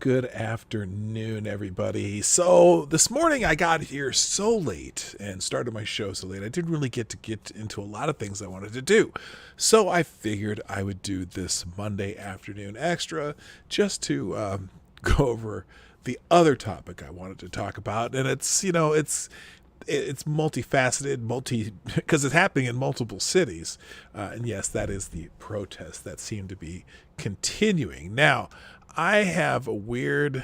Good afternoon, everybody. So this morning I got here so late and started my show so late. I didn't really get into a lot of things I wanted to do. So I figured I would do this Monday afternoon extra just to go over the other topic I wanted to talk about. And it's multifaceted, because it's happening in multiple cities. And yes, that is the protests that seem to be continuing. Now, I have a weird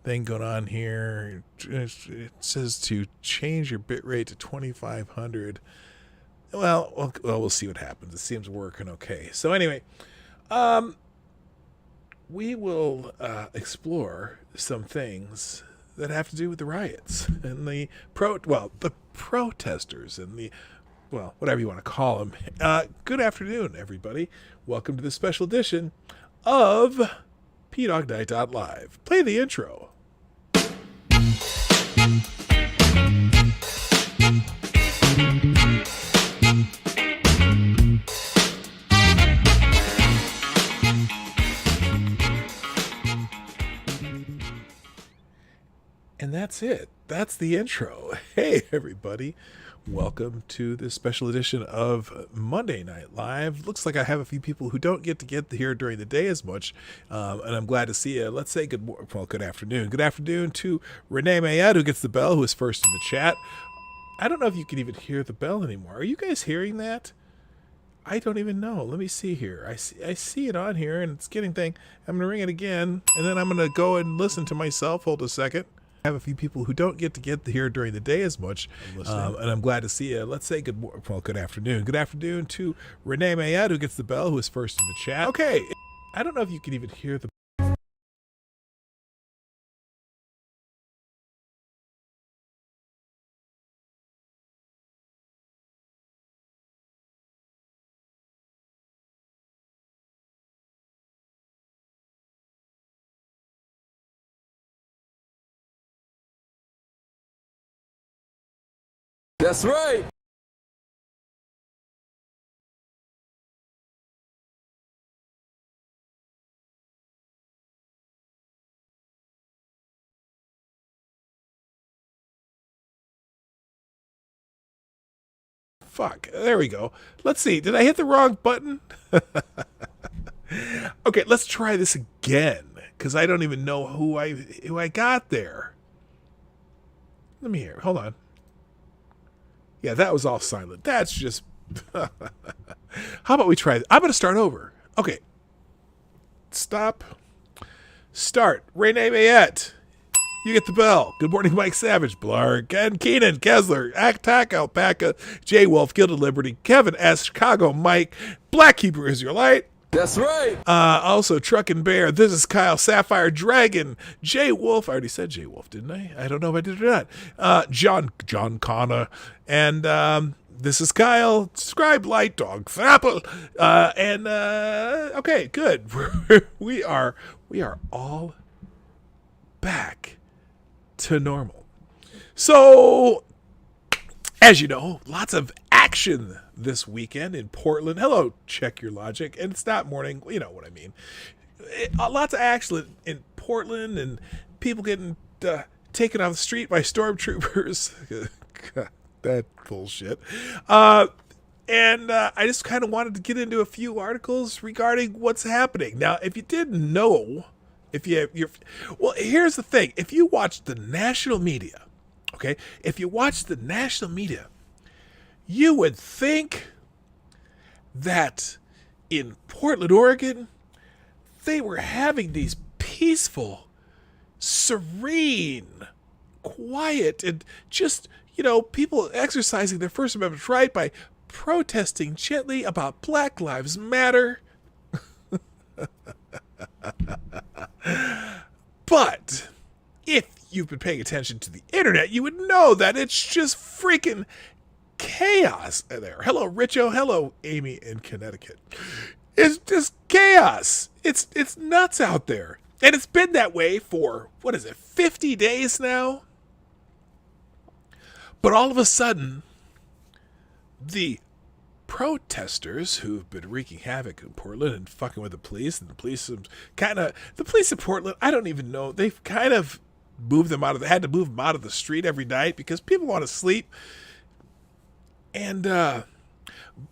thing going on here. It says to change your bitrate to 2500. Well, we'll see what happens. It seems working okay. So anyway, we will explore some things that have to do with the riots and the protesters and whatever you want to call them. Good afternoon, everybody. Welcome to the special edition of PDawg Night.Live. Play the intro. And that's it. That's the intro. Hey, everybody. Welcome to this special edition of Monday Night Live. Looks like I have a few people who don't get here during the day as much, and I'm glad to see you. Let's say good afternoon. Good afternoon to Renee Mayette, who gets the bell, who is first in the chat. I don't know if you can even hear the bell anymore. Are you guys hearing that? I don't even know. Let me see here. I see it on here, and it's getting thing. I'm going to ring it again, and then I'm going to go and listen to myself. Hold a second. I have a few people who don't get here during the day as much, and I'm glad to see you. Let's say good afternoon. Good afternoon to Renee Mayette, who gets the bell, who is first in the chat. Okay, I don't know if you can even hear the... That's right. Fuck, there we go. Let's see, did I hit the wrong button? Okay, let's try this again, because I don't even know who I got there. Let me hear, hold on. Yeah, that was all silent. That's just... How about we try... I'm going to start over. Okay. Stop. Start. Renee Mayette. You get the bell. Good morning, Mike Savage. Blarg. And Keenan. Kessler. Attack Alpaca. J Wolf. Gilded Liberty. Kevin S. Chicago Mike. Black Hebrew Israelite. That's right. Also, Truck and Bear. This is Kyle Sapphire Dragon. J Wolf. I already said J Wolf, didn't I? I don't know if I did or not. John Connor. And this is Kyle. Scribe Light Dog. Apple. Okay, good. we are all back to normal. So, as you know, lots of action this weekend in Portland. Hello, check your logic. And it's not morning. You know what I mean. Lots of action in Portland and people getting taken off the street by stormtroopers. That bullshit. And I just kind of wanted to get into a few articles regarding what's happening. Now, if you didn't know, here's the thing. If you watch the national media, okay, you would think that in Portland, Oregon, they were having these peaceful, serene, quiet, and just, people exercising their First Amendment right by protesting gently about Black Lives Matter. But if you've been paying attention to the internet, you would know that it's just freaking chaos there. Hello, Richo. Hello, Amy in Connecticut. It's just chaos. It's nuts out there. And it's been that way for, 50 days now? But all of a sudden, the protesters who've been wreaking havoc in Portland and fucking with the police, and the police in Portland, I don't even know, they've kind of had to move them out of the street every night because people want to sleep. And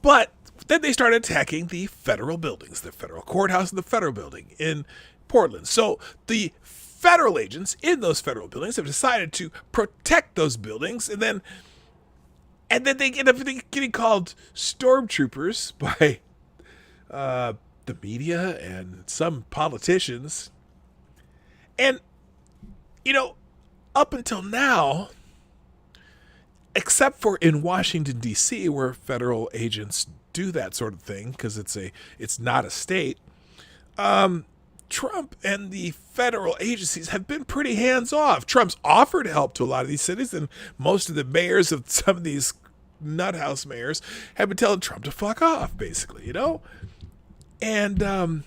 but then they started attacking the federal buildings, the federal courthouse and the federal building in Portland. So the federal agents in those federal buildings have decided to protect those buildings, and then they end up getting called stormtroopers by the media and some politicians. And, you know, up until now, except for in Washington, D.C., where federal agents do that sort of thing because it's not a state, Trump and the federal agencies have been pretty hands-off. Trump's offered help to a lot of these cities, and most of the mayors of some of these nuthouse mayors have been telling Trump to fuck off, basically, you know? And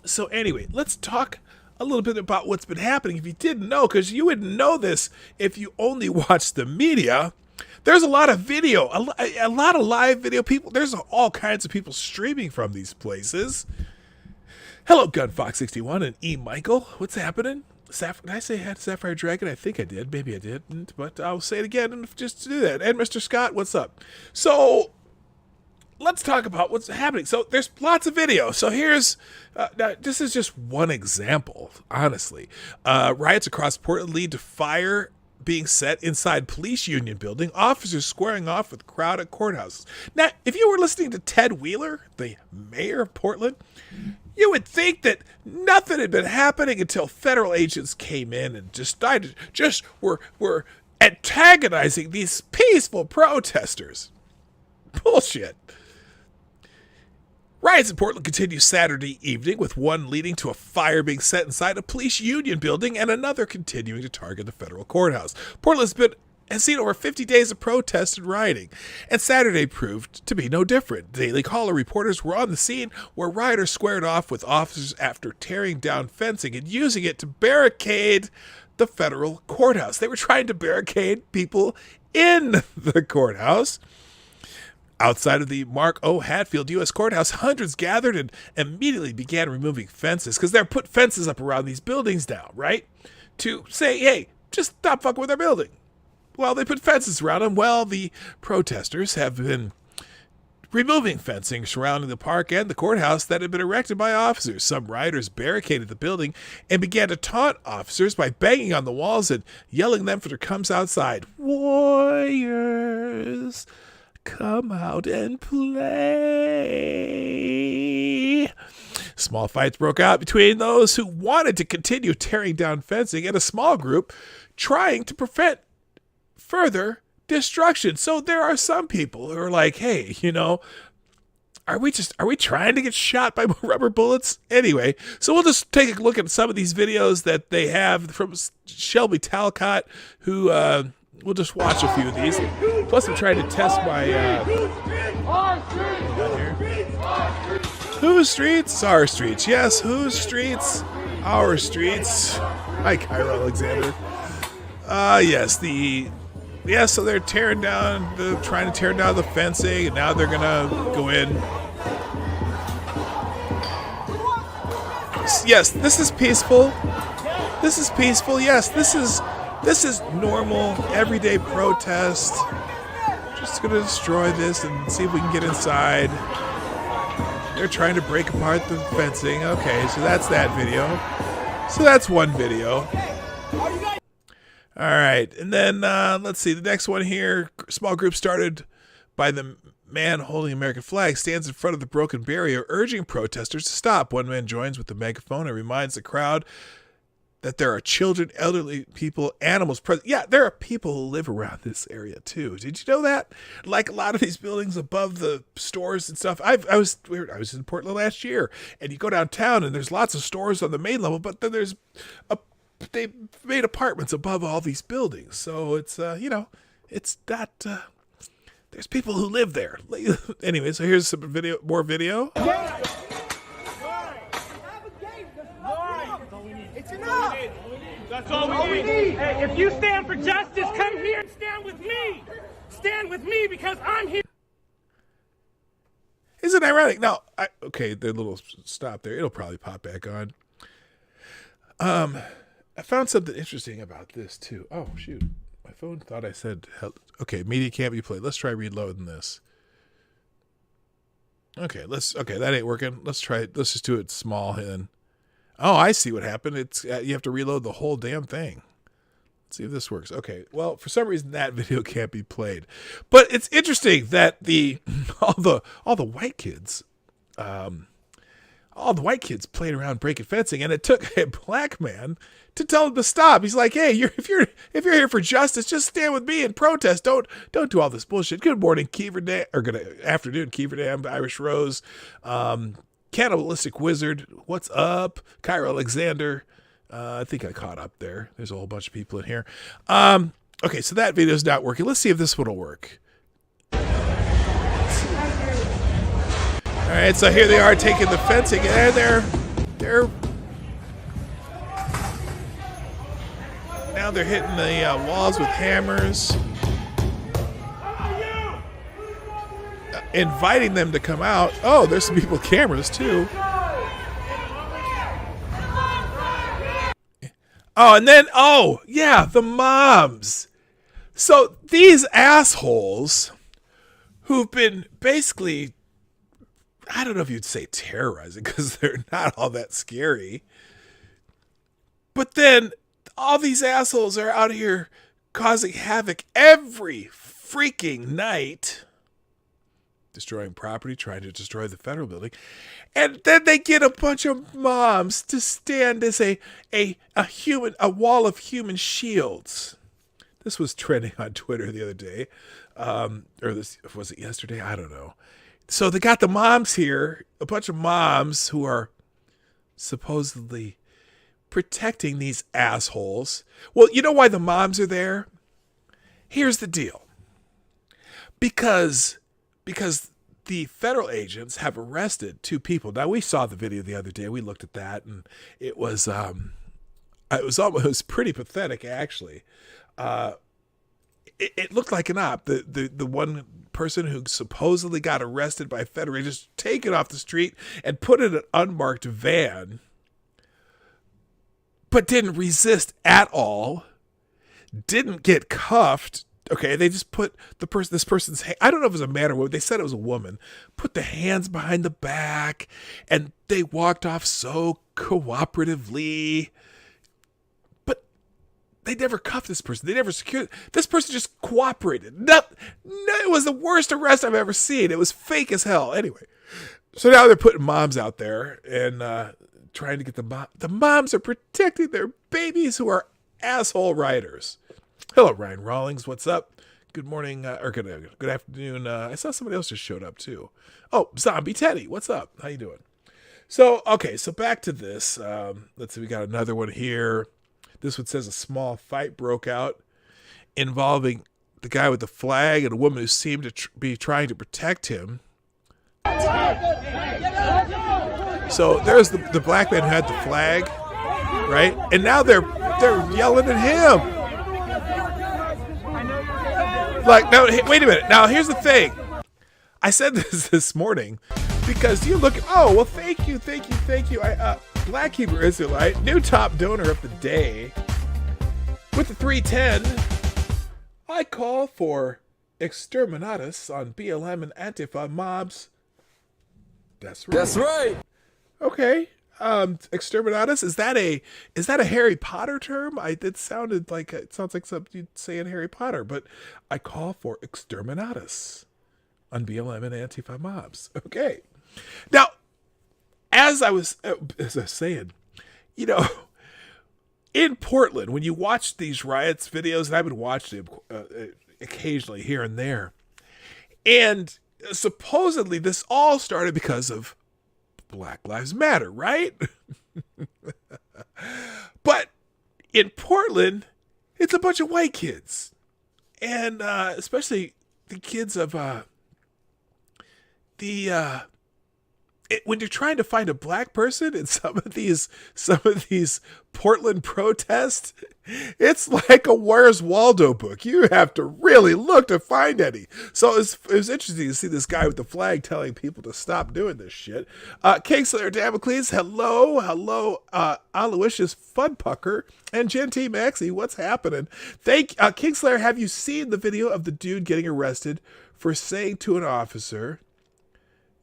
so anyway, let's talk a little bit about what's been happening. If you didn't know, because you wouldn't know this if you only watched the media, there's a lot of video, a lot of live video people. There's all kinds of people streaming from these places. Hello, GunFox61 and E. Michael. What's happening? Did I say I had Sapphire Dragon? I think I did. Maybe I didn't, but I'll say it again just to do that. And Mr. Scott, what's up? So let's talk about what's happening. So there's lots of video. So here's, now this is just one example, honestly. Riots across Portland lead to fire being set inside police union building, officers squaring off with crowd at courthouses. Now, if you were listening to Ted Wheeler, the mayor of Portland, you would think that nothing had been happening until federal agents came in and were antagonizing these peaceful protesters. Bullshit. Riots in Portland continue Saturday evening, with one leading to a fire being set inside a police union building and another continuing to target the federal courthouse. Portland's has seen over 50 days of protests and rioting, and Saturday proved to be no different. Daily Caller reporters were on the scene where rioters squared off with officers after tearing down fencing and using it to barricade the federal courthouse. They were trying to barricade people in the courthouse. Outside of the Mark O. Hatfield U.S. Courthouse, hundreds gathered and immediately began removing fences, because they're put fences up around these buildings now, right? To say, hey, just stop fucking with our building. Well, they put fences around them. Well, the protesters have been removing fencing surrounding the park and the courthouse that had been erected by officers. Some rioters barricaded the building and began to taunt officers by banging on the walls and yelling them for to come outside. Warriors, come out and play. Small fights broke out between those who wanted to continue tearing down fencing and a small group trying to prevent further destruction. So there are some people who are like, hey, you know, are we trying to get shot by rubber bullets? Anyway, so we'll just take a look at some of these videos that they have from Shelby Talcott, who we'll just watch a few of these. Plus I'm trying to test my whose streets? Our streets. Yes, whose streets? Our streets. Hi, Cairo Alexander. Yes, so they're trying to tear down the fencing, and now they're gonna go in. Yes, this is peaceful. This is peaceful. Yes, this is normal, everyday protest. Just gonna destroy this and see if we can get inside. They're trying to break apart the fencing. Okay, so that's that video. So that's one video. All right, and then let's see, the next one here, small group started by the man holding American flag stands in front of the broken barrier, urging protesters to stop. One man joins with the megaphone and reminds the crowd that there are children, elderly people, animals present. Yeah, there are people who live around this area too. Did you know that? Like a lot of these buildings above the stores and stuff. I was in Portland last year, and you go downtown and there's lots of stores on the main level, but then they made apartments above all these buildings. So it's, it's not, there's people who live there. Anyway, so here's some more video. It's enough. That's all we need. Hey, if you stand for justice, come here and stand with me. Stand with me because I'm here. Isn't it ironic? Now, okay, the little stop there. It'll probably pop back on. I found something interesting about this too. Oh shoot, my phone thought I said, okay, media can't be played. Let's try reloading this. Okay, that ain't working. Let's try it. Let's just do it small and. Oh, I see what happened. It's you have to reload the whole damn thing. Let's see if this works. Okay, well, for some reason that video can't be played, but it's interesting that all the white kids, played around breaking fencing, and it took a black man to tell them to stop. He's like, "Hey, if you're here for justice, just stand with me and protest. Don't do all this bullshit." Good morning, Keeverdam, or good afternoon, Keeverdam, Irish Rose, Cannibalistic Wizard. What's up, Cairo Alexander? I think I caught up there. There's a whole bunch of people in here. Okay, so that video's not working. Let's see if this one will work. All right, so here they are taking the fencing, and they're now they're hitting the walls with hammers, inviting them to come out. Oh, there's some people with cameras too. Oh, and then, oh, yeah, the moms. So these assholes who've been basically, I don't know if you'd say terrorizing because they're not all that scary. But then all these assholes are out here causing havoc every freaking night. Destroying property, trying to destroy the federal building. And then they get a bunch of moms to stand as a wall of human shields. This was trending on Twitter the other day. Was it yesterday? I don't know. So they got the moms here, a bunch of moms who are supposedly protecting these assholes. Well, you know why the moms are there? Here's the deal. Because the federal agents have arrested two people. Now, we saw the video the other day. We looked at that, and it was pretty pathetic, actually. It looked like an op. The one person who supposedly got arrested by federal agents, taken off the street and put in an unmarked van, but didn't resist at all, didn't get cuffed. Okay, they just put this person's I don't know if it was a man or woman. They said it was a woman. Put the hands behind the back, and they walked off so cooperatively. But they never cuffed this person. They never secured. This person just cooperated. It was the worst arrest I've ever seen. It was fake as hell. Anyway, so now they're putting moms out there and trying to get the moms are protecting their babies who are asshole riders. Hello, Ryan Rawlings. What's up? Good morning, or good afternoon. I saw somebody else just showed up too. Oh, Zombie Teddy. What's up? How you doing? So, okay, so back to this. Let's see. We got another one here. This one says a small fight broke out involving the guy with the flag and a woman who seemed to be trying to protect him. So there's the black man who had the flag, right? And now they're yelling at him. Like, no, wait a minute. Now, here's the thing. I said this morning because you look at, oh, well, thank you. Black Hebrew Israelite, new top donor of the day. With the 310, I call for exterminatus on BLM and Antifa mobs. That's right. That's right. Okay. Exterminatus, is that a Harry Potter term? It sounds like something you'd say in Harry Potter, but I call for exterminatus on BLM and Antifa mobs. Okay. Now, as I was saying, you know, in Portland, when you watch these riots videos, and I've been watching them occasionally here and there, and supposedly this all started because of Black Lives Matter, right? But in Portland, it's a bunch of white kids. And especially the kids of when you're trying to find a black person in some of these Portland protests, it's like a Where's Waldo book. You have to really look to find any. So it was interesting to see this guy with the flag telling people to stop doing this shit. Kingslayer Damocles, hello, Aloysius Funpucker, and Genty Maxie, what's happening? Kingslayer, have you seen the video of the dude getting arrested for saying to an officer,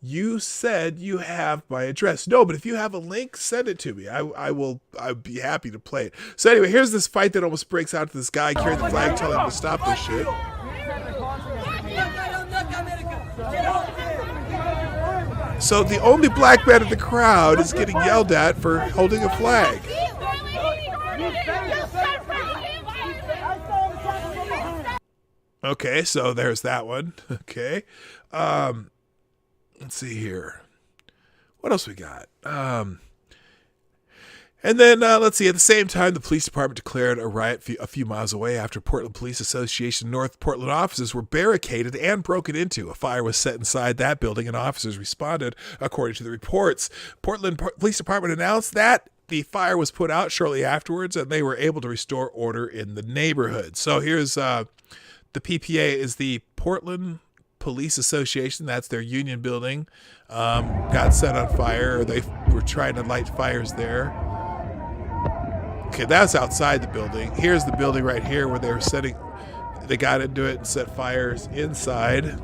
"You said you have my address"? No, but if you have a link, send it to me. I'd be happy to play it. So anyway, here's this fight that almost breaks out to this guy carrying the flag telling him to stop this shit. So the only black man in the crowd is getting yelled at for holding a flag. Okay, so there's that one. Okay. Let's see here. What else we got? And then let's see. At the same time, the police department declared a riot a few miles away after Portland Police Association North Portland offices were barricaded and broken into. A fire was set inside that building, and officers responded, according to the reports. Portland Police Department announced that the fire was put out shortly afterwards, and they were able to restore order in the neighborhood. So here's the PPA is the Portland Police Association. That's their union building. Got set on fire. They were trying to light fires there. Okay, that's outside the building. Here's the building right here where they got into it and set fires inside.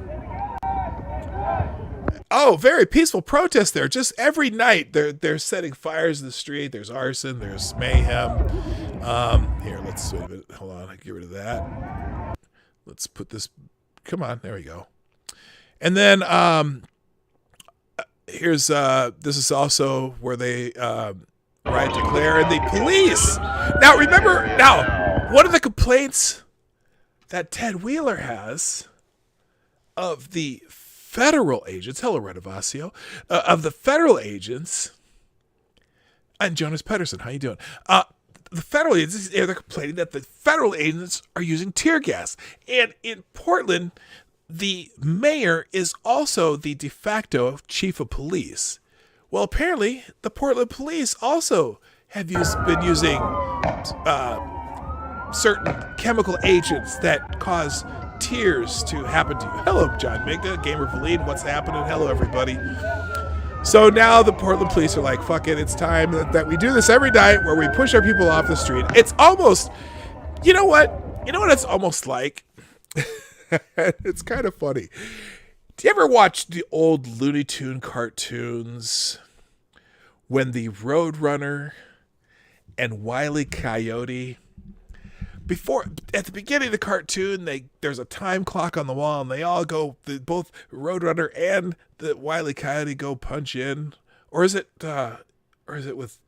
Oh, very peaceful protest there. Just every night they're setting fires in the street. There's arson, there's mayhem. Here, let's wait a minute. Hold on, I can get rid of that. Let's put this. Come on, there we go. And then here's this is also where they riot declare, and the police. Now remember, one of the complaints that Ted Wheeler has of the federal agents, hello Renovasio, of the federal agents, and Jonas Pedersen, how you doing? The federal agents, they're complaining that the federal agents are using tear gas. And in Portland, the mayor is also the de facto chief of police. Well, apparently, the Portland police also have been using certain chemical agents that cause tears to happen to you. Hello, John Migda, Gamer Valide, what's happening? Hello, everybody. So now the Portland police are like, fuck it, it's time that we do this every night where we push our people off the street. It's almost, you know what it's almost like? It's kind of funny. Do you ever watch the old Looney Tune cartoons when the Roadrunner and Wile E. Coyote, at the beginning of the cartoon, there's a time clock on the wall, and they all go, both Roadrunner and the Wile E. Coyote go punch in, or is it with,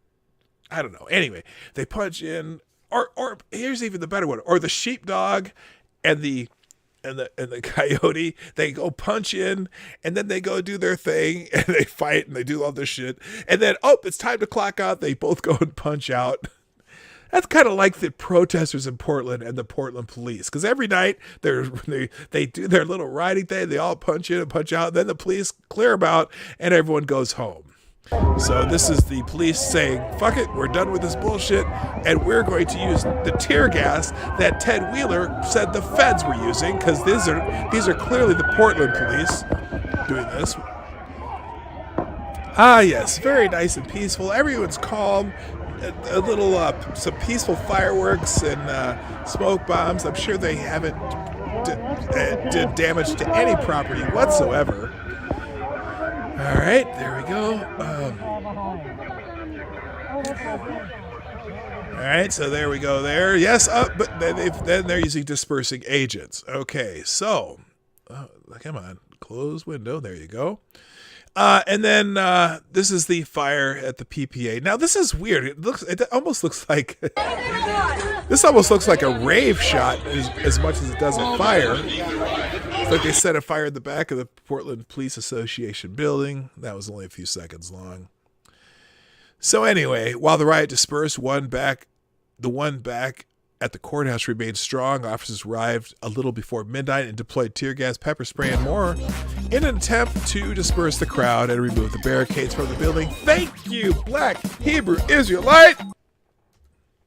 I don't know. Anyway, they punch in, or here's even the better one, or the sheepdog and the coyote, they go punch in, and then they go do their thing, and they fight, and they do all this shit, and then it's time to clock out. They both go and punch out. That's kind of like the protesters in Portland and the Portland police, because every night they do their little riding thing. They all punch in and punch out. And then the police clear them out, and everyone goes home. So this is the police saying, fuck it, we're done with this bullshit, and we're going to use the tear gas that Ted Wheeler said the feds were using, because these are clearly the Portland police doing this. Ah, yes, very nice and peaceful. Everyone's calm. A little, some peaceful fireworks and smoke bombs. I'm sure they haven't did damage to any property whatsoever. All right, there we go. All right, so there we go there. Yes, but then they're using dispersing agents. Okay, so, come on, close window. There you go. And then this is the fire at the PPA. Now this is weird. It almost looks like this almost looks like a rave shot as much as it does a fire. It's like they set a fire in the back of the Portland Police Association building. That was only a few seconds long. So anyway, while the riot dispersed, the one back at the courthouse remained strong. Officers arrived a little before midnight and deployed tear gas, pepper spray, and more in an attempt to disperse the crowd and remove the barricades from the building. Thank you, Black Hebrew Israelite.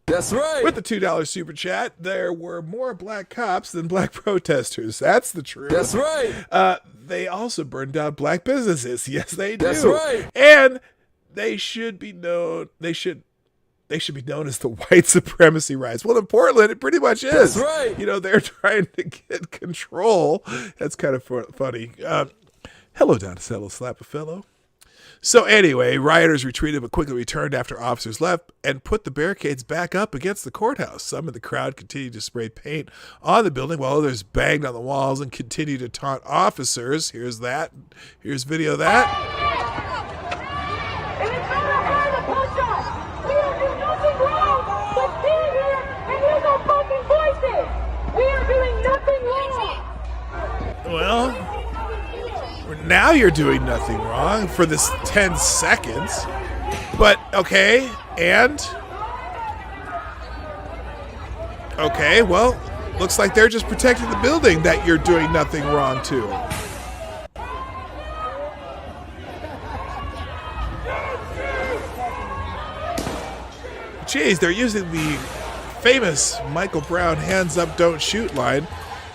That's right. With the $2 super chat, there were more black cops than black protesters. That's the truth. That's right. They also burned down black businesses. Yes, they do. That's right. And they should be known. They should be known as the white supremacy riots. Well, in Portland, it pretty much is. That's right. You know, they're trying to get control. That's kind of funny. Hello, Donatello Slap a Fellow. So anyway, rioters retreated but quickly returned after officers left and put the barricades back up against the courthouse. Some of the crowd continued to spray paint on the building while others banged on the walls and continued to taunt officers. Here's that. Here's video of that. And it's not a hard to push us. We are doing nothing wrong but stand here and use our fucking voices. We are doing nothing wrong. Well, now you're doing nothing wrong for this 10 seconds. But, okay, and? Okay, well, looks like they're just protecting the building that you're doing nothing wrong to. Jeez, they're using the famous Michael Brown hands up, don't shoot line.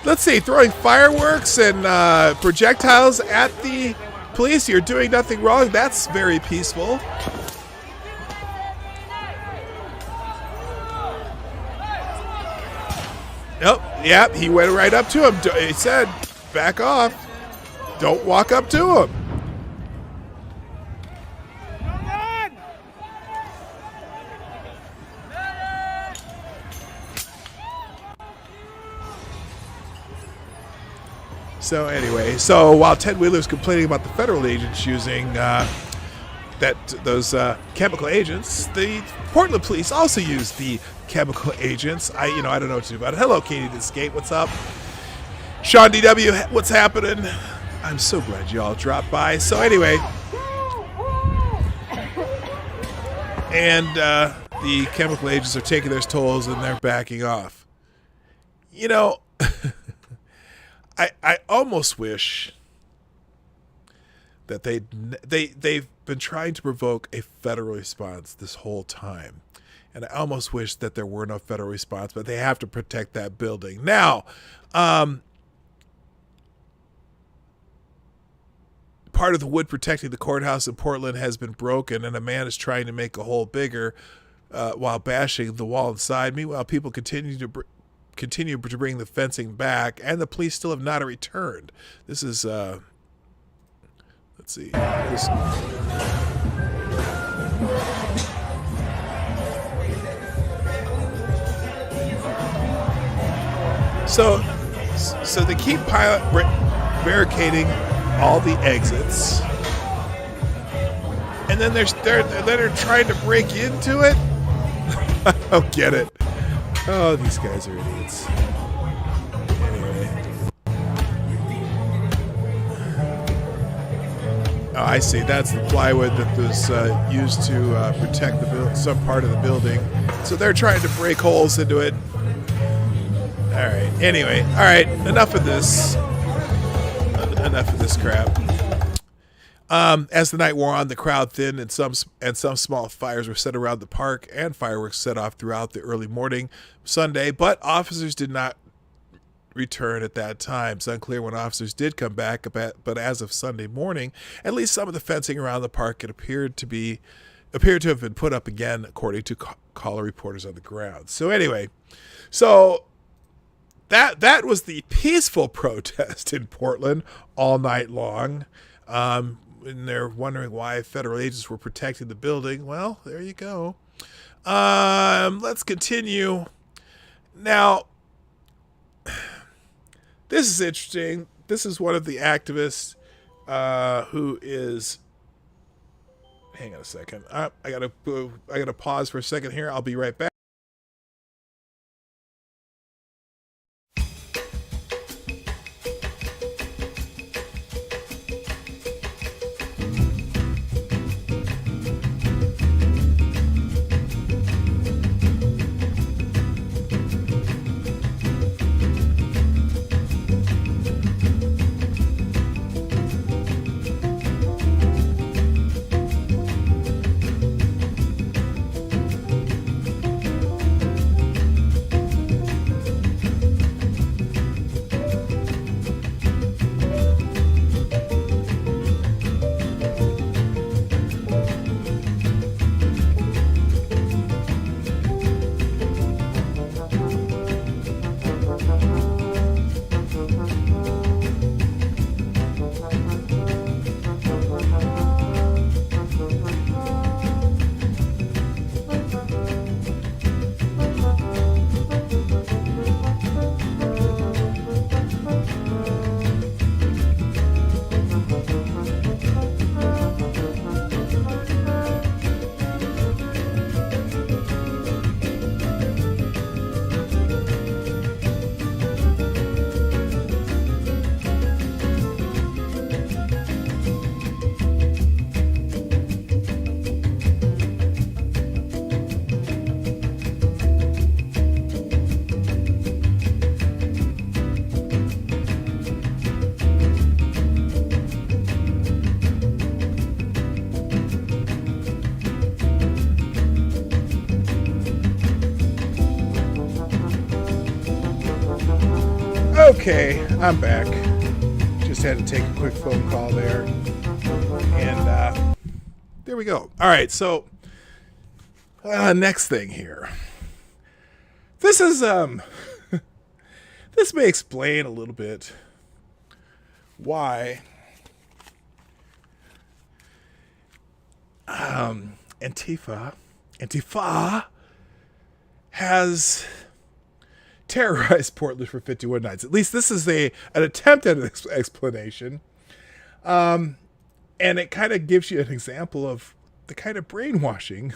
Let's see, throwing fireworks and projectiles at the police. You're doing nothing wrong. That's very peaceful. Nope. Yep, he went right up to him. He said, back off. Don't walk up to him. So anyway, while Ted Wheeler's complaining about the federal agents using those chemical agents, the Portland police also used the chemical agents. I don't know what to do about it. Hello, Katie the Skate. What's up? Sean DW, what's happening? I'm so glad you all dropped by. So anyway, and the chemical agents are taking their tolls and they're backing off. You know, I almost wish that they've been trying to provoke a federal response this whole time. And I almost wish that there were no federal response, but they have to protect that building. Now, part of the wood protecting the courthouse in Portland has been broken, and a man is trying to make a hole bigger while bashing the wall inside. Meanwhile, people continue to bring the fencing back, and the police still have not returned. This is, let's see. So they keep barricading all the exits, and then they're trying to break into it. I don't get it. Oh, these guys are idiots. Anyway. Oh, I see. That's the plywood that was used to protect some part of the building. So they're trying to break holes into it. All right. Anyway. All right. Enough of this. Enough of this crap. As the night wore on, the crowd thinned, and some small fires were set around the park, and fireworks set off throughout the early morning Sunday. But officers did not return at that time. It's unclear when officers did come back, but as of Sunday morning, at least some of the fencing around the park appeared to have been put up again, according to caller reporters on the ground. So anyway, that was the peaceful protest in Portland all night long. And they're wondering why federal agents were protecting the building. Well, there you go. Let's continue. Now, this is interesting. This is one of the activists who is. Hang on a second. I gotta pause for a second here. I'll be right back. Okay, I'm back. Just had to take a quick phone call there. And there we go. All right, so next thing here. This is this may explain a little bit why Antifa has terrorized Portland for 51 nights. At least this is an attempt at an explanation. And it kind of gives you an example of the kind of brainwashing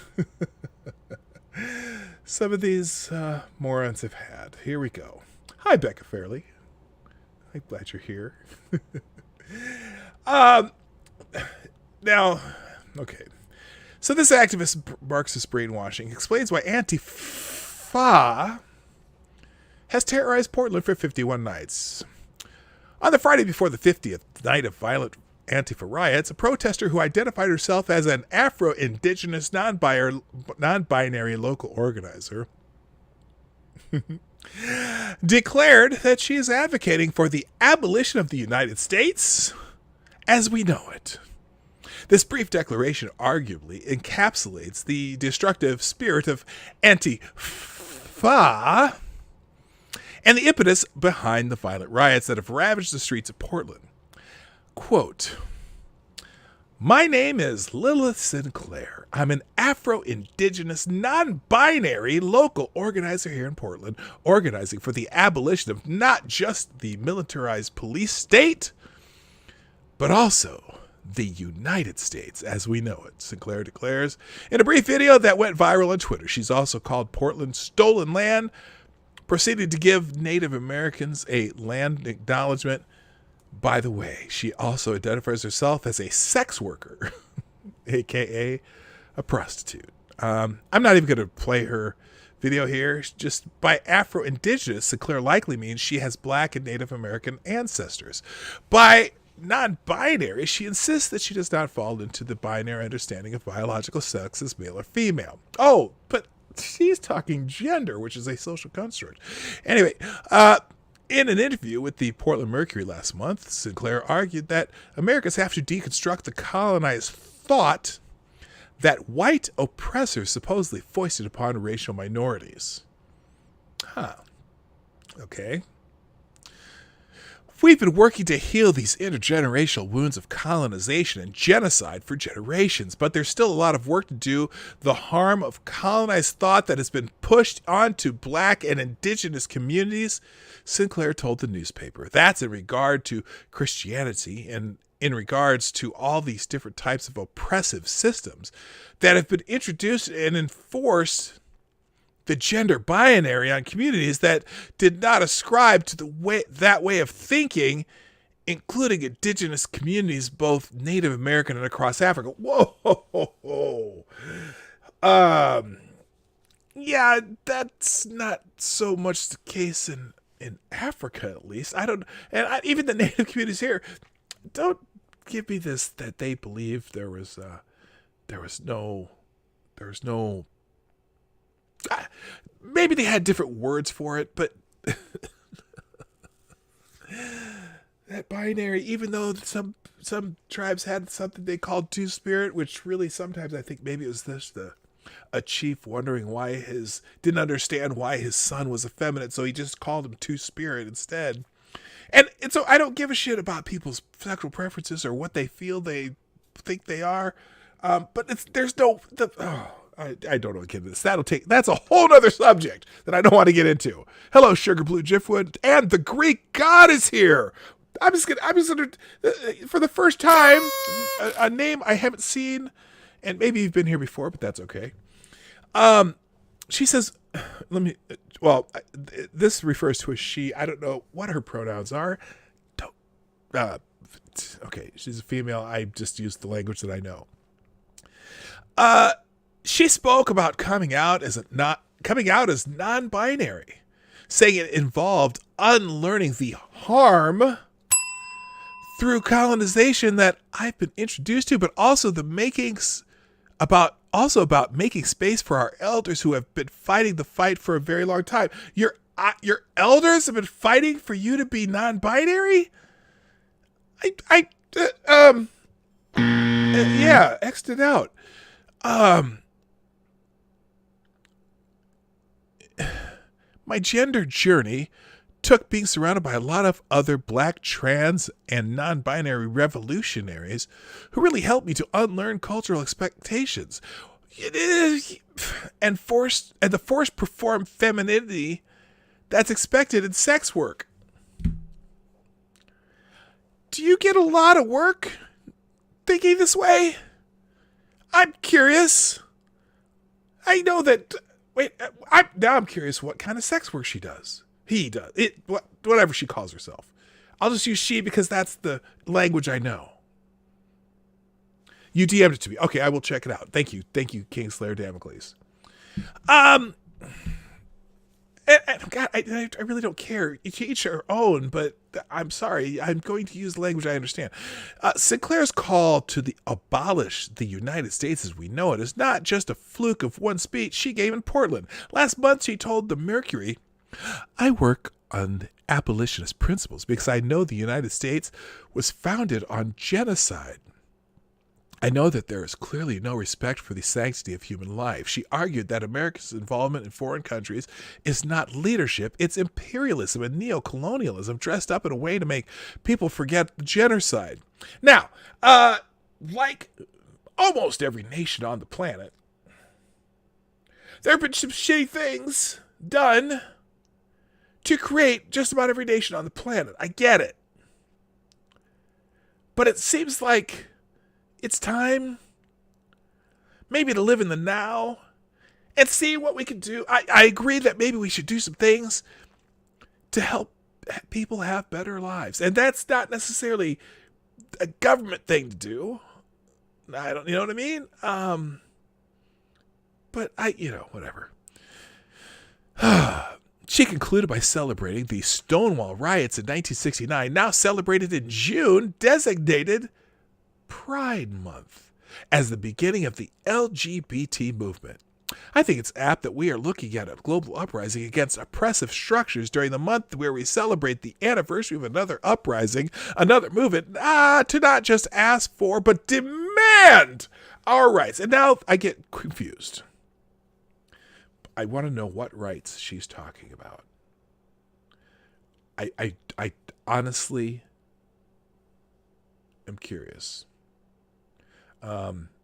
some of these morons have had. Here we go. Hi, Becca Farley. I'm glad you're here. Now, okay. So this activist Marxist brainwashing explains why Antifa has terrorized Portland for 51 nights. On the Friday before the 50th night of violent Antifa riots, a protester who identified herself as an Afro-Indigenous non-binary local organizer declared that she is advocating for the abolition of the United States as we know it. This brief declaration arguably encapsulates the destructive spirit of Antifa and the impetus behind the violent riots that have ravaged the streets of Portland. Quote, "My name is Lilith Sinclair. I'm an Afro-Indigenous, non-binary local organizer here in Portland, organizing for the abolition of not just the militarized police state, but also the United States as we know it," Sinclair declares in a brief video that went viral on Twitter. She's also called Portland stolen land, proceeded to give Native Americans a land acknowledgement. By the way, she also identifies herself as a sex worker, aka a prostitute. I'm not even going to play her video here. Just by Afro-Indigenous, Sinclair likely means she has Black and Native American ancestors. By non-binary, she insists that she does not fall into the binary understanding of biological sex as male or female. Oh, but she's talking gender, which is a social construct. Anyway, in an interview with the Portland Mercury last month, Sinclair argued that Americans have to deconstruct the colonized thought that white oppressors supposedly foisted upon racial minorities. Okay. We've been working to heal these intergenerational wounds of colonization and genocide for generations, but there's still a lot of work to do. The harm of colonized thought that has been pushed onto Black and Indigenous communities, Sinclair told the newspaper. That's in regard to Christianity and in regards to all these different types of oppressive systems that have been introduced and enforced the gender binary on communities that did not ascribe to that way of thinking, including indigenous communities, both Native American and across Africa. Whoa. Yeah, that's not so much the case in Africa, at least. Even the Native communities here, don't give me this that they believe there was no. Maybe they had different words for it, but that binary, even though some tribes had something they called two-spirit, which really sometimes I think maybe it was a chief wondering didn't understand why his son was effeminate, so he just called him two-spirit instead. And so I don't give a shit about people's sexual preferences or what they feel they think they are, but I don't want to get into this. That's a whole other subject that I don't want to get into. Hello, Sugar Blue Jiffwood, and the Greek god is here. I'm just gonna for the first time, a name I haven't seen, and maybe you've been here before, but that's okay. She says, this refers to a she. I don't know what her pronouns are. Okay, she's a female. I just used the language that I know. She spoke about coming out as non-binary, saying it involved unlearning the harm through colonization that I've been introduced to, but also about making space for our elders who have been fighting the fight for a very long time. Your Your elders have been fighting for you to be non-binary? Yeah, X'd it out. My gender journey took being surrounded by a lot of other black, trans, and non-binary revolutionaries who really helped me to unlearn cultural expectations. And the forced perform femininity that's expected in sex work. Do you get a lot of work thinking this way? I'm curious. I know that. Wait, I'm curious what kind of sex work she does. He does. Whatever she calls herself. I'll just use she because that's the language I know. You DM'd it to me. Okay, I will check it out. Thank you, Kingslayer Damocles. God, I really don't care. Each their own, but I'm sorry. I'm going to use the language I understand. Sinclair's call to abolish the United States as we know it is not just a fluke of one speech she gave in Portland. Last month, she told the Mercury, I work on abolitionist principles because I know the United States was founded on genocide. I know that there is clearly no respect for the sanctity of human life. She argued that America's involvement in foreign countries is not leadership, it's imperialism and neo-colonialism dressed up in a way to make people forget the genocide. Now, like almost every nation on the planet, there have been some shitty things done to create just about every nation on the planet. I get it. But it seems like it's time maybe to live in the now and see what we can do. I agree that maybe we should do some things to help people have better lives. And that's not necessarily a government thing to do. You know what I mean? But whatever. She concluded by celebrating the Stonewall riots in 1969, now celebrated in June, designated Pride Month, as the beginning of the LGBT movement. I think it's apt that we are looking at a global uprising against oppressive structures during the month where we celebrate the anniversary of another uprising, another movement, to not just ask for, but demand our rights. And now I get confused. I want to know what rights she's talking about. I honestly am curious.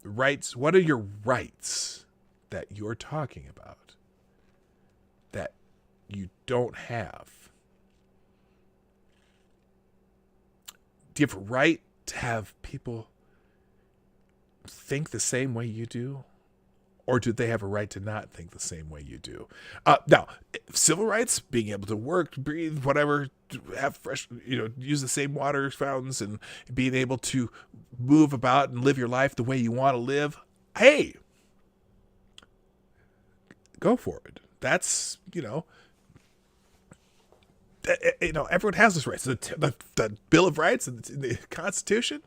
Rights. What are your rights that you're talking about that you don't have? Do you have a right to have people think the same way you do? Or do they have a right to not think the same way you do? Now, civil rights, being able to work, breathe, whatever, have fresh, use the same water fountains and being able to move about and live your life the way you want to live. Hey, go for it. That's, everyone has those rights. The Bill of Rights and the Constitution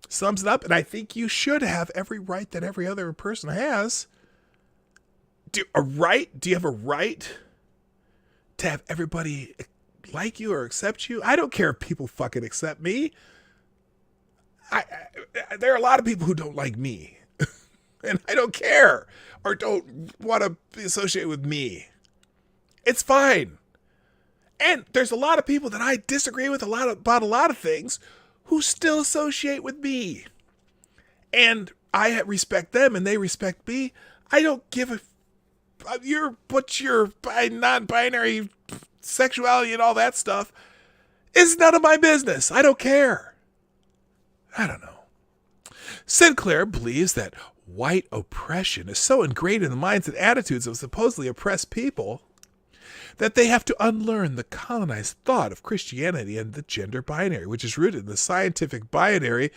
sums it up, and I think you should have every right that every other person has. Do you have a right to have everybody like you or accept you? I don't care if people fucking accept me. There are a lot of people who don't like me, and I don't care or don't want to be associated with me. It's fine. And there's a lot of people that I disagree with about a lot of things who still associate with me. And I respect them and they respect me. I don't give a... your non-binary sexuality and all that stuff is none of my business. I don't care. I don't know. Sinclair believes that white oppression is so ingrained in the minds and attitudes of supposedly oppressed people that they have to unlearn the colonized thought of Christianity and the gender binary, which is rooted in the scientific binary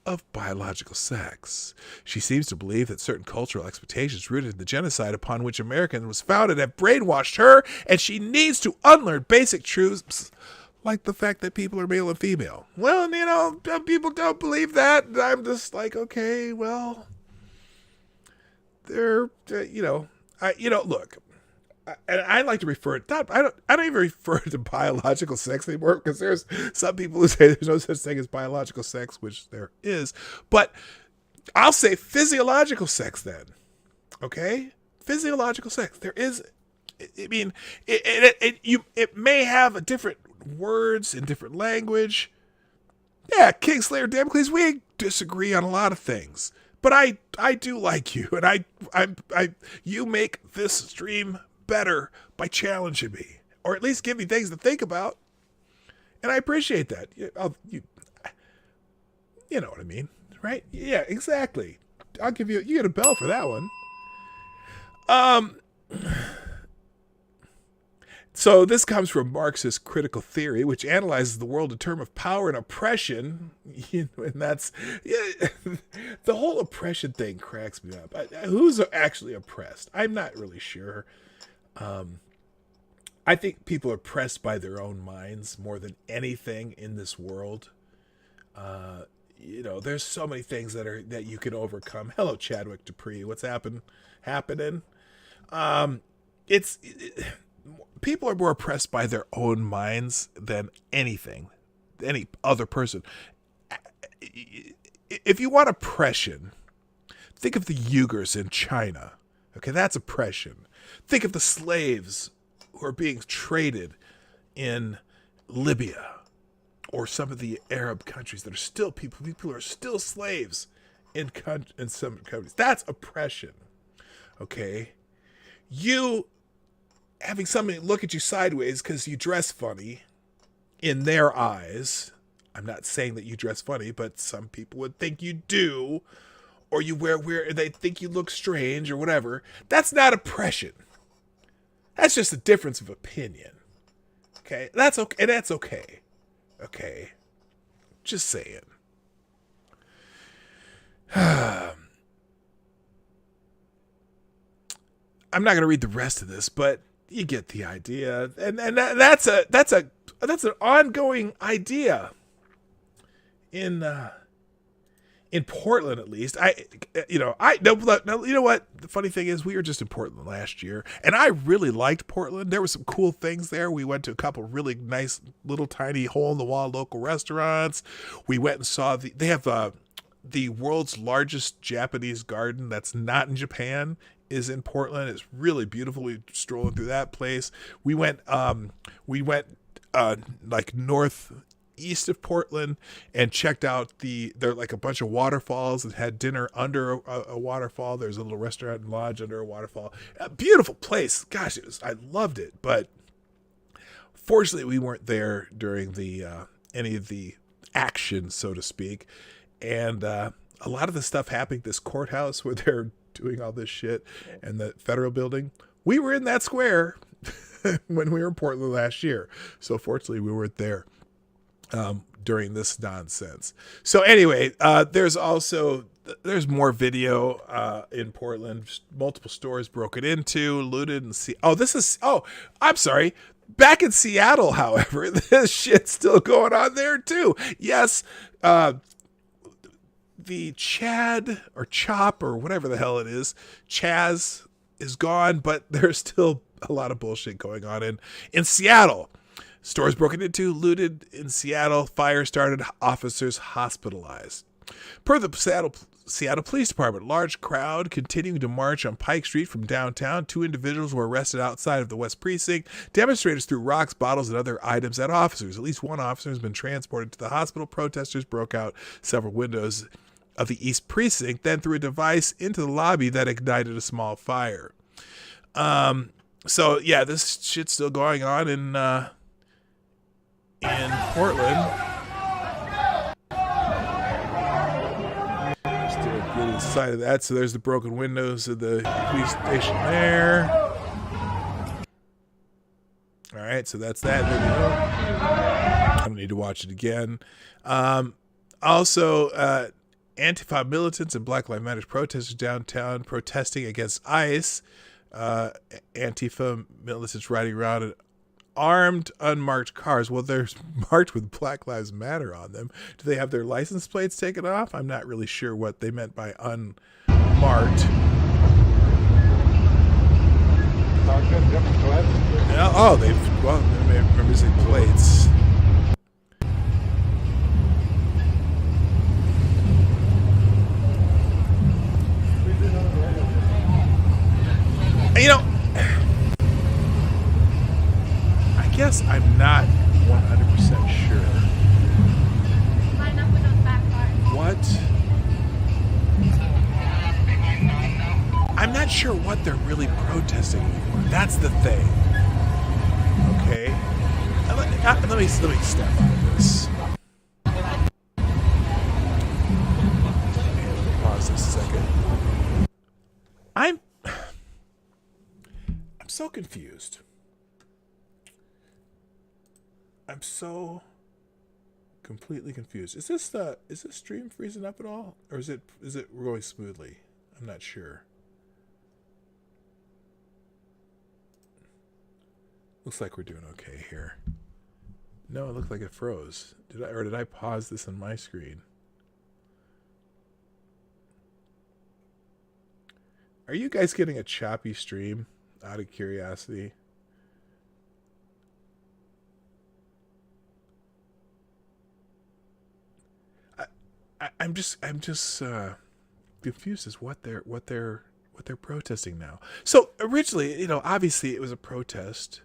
of biological sex. She seems to believe that certain cultural expectations rooted in the genocide upon which America was founded have brainwashed her, and she needs to unlearn basic truths like the fact that people are male and female. Well, people don't believe that. And I'm just like, okay, well, they're, look, and I like to refer to I don't even refer to biological sex anymore, because there's some people who say there's no such thing as biological sex, which there is, but I'll say physiological sex then. Okay, physiological sex. There is. I mean, it may have a different words in different language. Yeah, Kingslayer, Damocles, we disagree on a lot of things, but I do like you, and you make this stream better by challenging me, or at least give me things to think about, and I appreciate that. You know what I mean, right? Yeah, exactly. I'll give you get a bell for that one. So this comes from Marxist critical theory, which analyzes the world in terms of power and oppression. And that's the whole oppression thing cracks me up. Who's actually oppressed? I'm not really sure. I think people are oppressed by their own minds more than anything in this world. There's so many things that you can overcome. Hello, Chadwick Dupree. What's happening? People are more oppressed by their own minds than anything, any other person. If you want oppression, think of the Uyghurs in China. Okay, that's oppression. Think of the slaves who are being traded in Libya or some of the Arab countries that are still people are still slaves in some countries. That's oppression. Okay, you having somebody look at you sideways because you dress funny in their eyes. I'm not saying that you dress funny, but some people would think you do, or you wear weird, they think you look strange or whatever. That's not oppression. That's just a difference of opinion. Okay, that's okay. That's okay. Okay, just saying. I'm not going to read the rest of this, but you get the idea, and that's an ongoing idea in Portland, at least. You know what? The funny thing is, we were just in Portland last year, and I really liked Portland. There were some cool things there. We went to a couple really nice little tiny hole in the wall local restaurants. We went and saw they have the world's largest Japanese garden that's not in Japan is in Portland. It's really beautiful. We strolling through that place. We went like northeast of Portland and checked out there like a bunch of waterfalls and had dinner under a waterfall. There's a little restaurant and lodge under a waterfall. A beautiful place. Gosh, I loved it. But fortunately, we weren't there during any of the action, so to speak. And a lot of the stuff happening at this courthouse where they're doing all this shit and the federal building, we were in that square when we were in Portland last year. So fortunately, we weren't there during this nonsense. So anyway, there's more video in Portland. Multiple stores broken into, looted, and I'm sorry. Back in Seattle, however, this shit's still going on there too. Yes, the Chad or Chop or whatever the hell it is, Chaz is gone, but there's still a lot of bullshit going on in Seattle. Stores broken into, looted in Seattle, fire started, officers hospitalized. Per the Seattle Police Department, large crowd continuing to march on Pike Street from downtown. 2 individuals were arrested outside of the West Precinct. Demonstrators threw rocks, bottles, and other items at officers. At least one officer has been transported to the hospital. Protesters broke out several windows of the East Precinct, then threw a device into the lobby that ignited a small fire. So yeah, this shit's still going on in Portland. Still getting inside of that. So there's the broken windows of the police station there. All right, so that's that video. I don't need to watch it again. Also, Antifa militants and Black Lives Matter protesters downtown protesting against ICE. Antifa militants riding around in armed, unmarked cars. Well, they're marked with Black Lives Matter on them. Do they have their license plates taken off? I'm not really sure what they meant by unmarked. Oh, they've, well, they're missing plates. You know, I guess I'm not 100% sure what. I'm not sure what they're really protesting anymore. That's the thing. Okay, let me step out of this. Pause this a second. I'm so confused. I'm so completely confused. Is this stream freezing up at all, or is it going smoothly? I'm not sure. Looks like we're doing okay here. No, it looked like it froze. Did I pause this on my screen? Are you guys getting a choppy stream out of curiosity? I'm just confused as what they're protesting now. So originally, you know, obviously it was a protest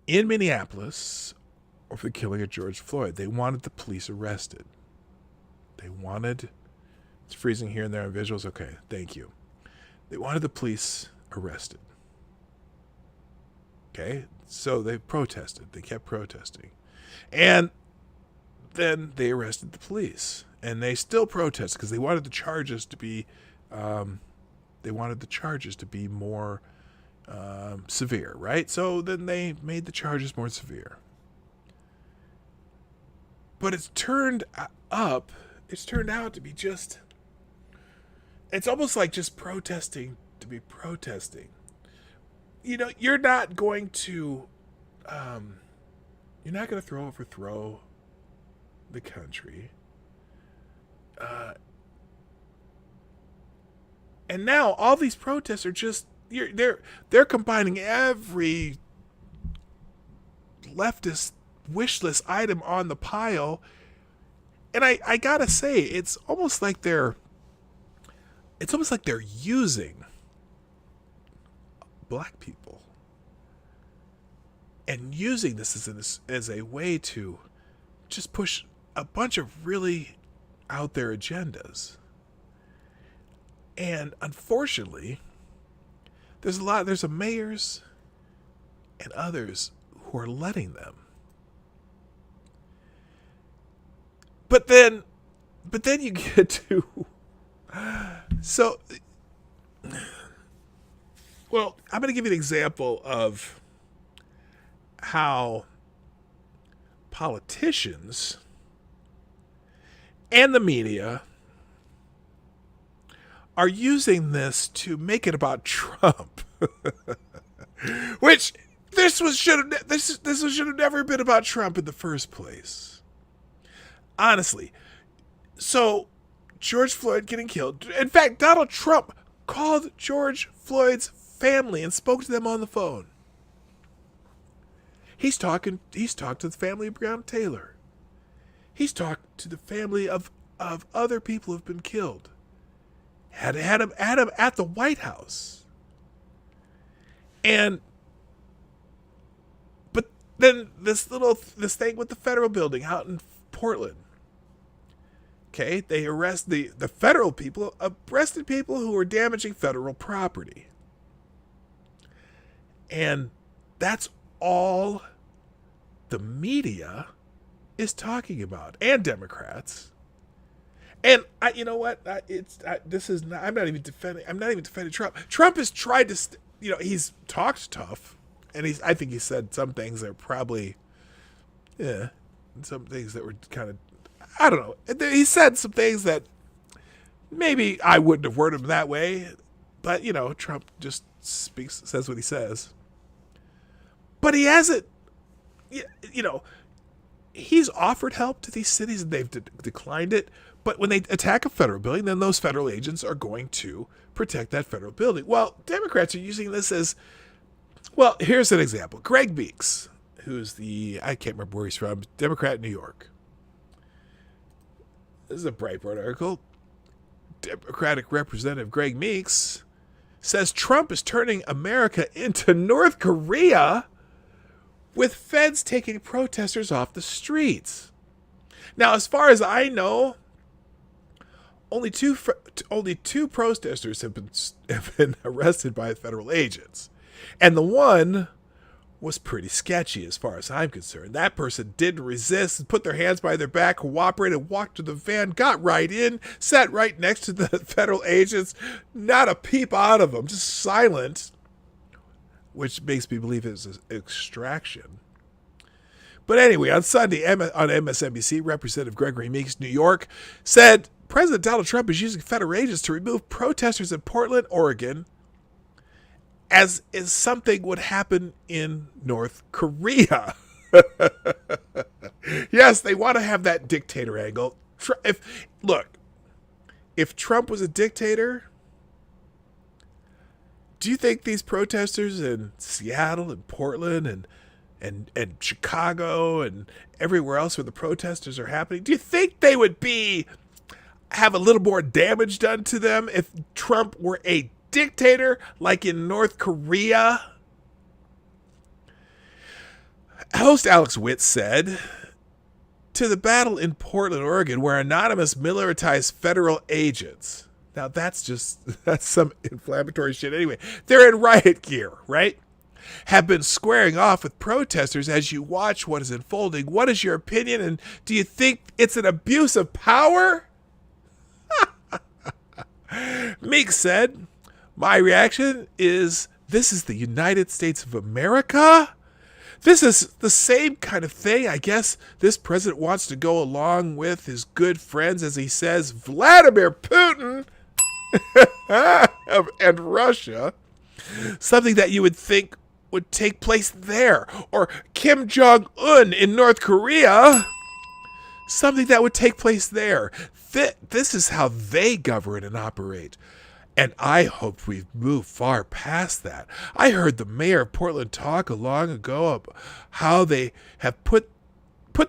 in Minneapolis over the killing of George Floyd. They wanted the police arrested. They wanted, it's freezing here and there on visuals. Okay, thank you. They wanted the police arrested. Okay, so they protested. They kept protesting. And then they arrested the police. And they still protest because they wanted the charges to be, more severe, right? So then they made the charges more severe. But it's turned out to be just, it's almost like just protesting to be protesting. You know, you're not going to overthrow the country. And now all these protests are just, they're combining every leftist wish list item on the pile. And I gotta say, it's almost like they're using black people and using this as a way to just push a bunch of really out there agendas. And unfortunately, there's some mayors and others who are letting them. But then you get to, so, well, I'm going to give you an example of how politicians and the media are using this to make it about Trump, which this should have never been about Trump in the first place. Honestly. So George Floyd getting killed. In fact, Donald Trump called George Floyd's family and spoke to them on the phone. He's talked to the family of Breonna Taylor. He's talked to the family of other people who've been killed. Had him at the White House. But then this thing with the federal building out in Portland. Okay, they arrest the federal people, arrested people who were damaging federal property. And that's all the media is talking about, and Democrats. And you know what? I'm not even defending Trump. Trump has tried to, he's talked tough, and I think he said some things that are probably, some things that were kind of, I don't know. He said some things that maybe I wouldn't have worded him that way, but Trump just says what he says. But he hasn't, he's offered help to these cities and they've declined it. But when they attack a federal building, then those federal agents are going to protect that federal building. Well, Democrats are using this as, well, here's an example. Greg Meeks, who's I can't remember where he's from, Democrat in New York. This is a Breitbart article. Democratic Representative Greg Meeks says Trump is turning America into North Korea with feds taking protesters off the streets. Now, as far as I know, only two protesters have been arrested by federal agents. And the one was pretty sketchy as far as I'm concerned. That person didn't resist, put their hands behind their back, cooperated, walked to the van, got right in, sat right next to the federal agents, not a peep out of them, just silent, which makes me believe it was an extraction. But anyway, on Sunday on MSNBC, Representative Gregory Meeks, New York, said President Donald Trump is using federal agents to remove protesters in Portland, Oregon, as is something would happen in North Korea. Yes, they want to have that dictator angle. If Trump was a dictator, do you think these protesters in Seattle and Portland and Chicago and everywhere else where the protesters are happening, do you think they would have a little more damage done to them if Trump were a dictator like in North Korea? Host Alex Witt said, to the battle in Portland, Oregon, where anonymous militarized federal agents, now that's some inflammatory shit anyway, they're in riot gear, right, have been squaring off with protesters as you watch what is unfolding. What is your opinion, and do you think it's an abuse of power? Meek said, my reaction is, this is the United States of America? This is the same kind of thing I guess this president wants to go along with his good friends, as he says, Vladimir Putin and Russia. Something that you would think would take place there. Or Kim Jong-un in North Korea. Something that would take place there. This is how they govern and operate. And I hope we've moved far past that. I heard the mayor of Portland talk long ago about how they have put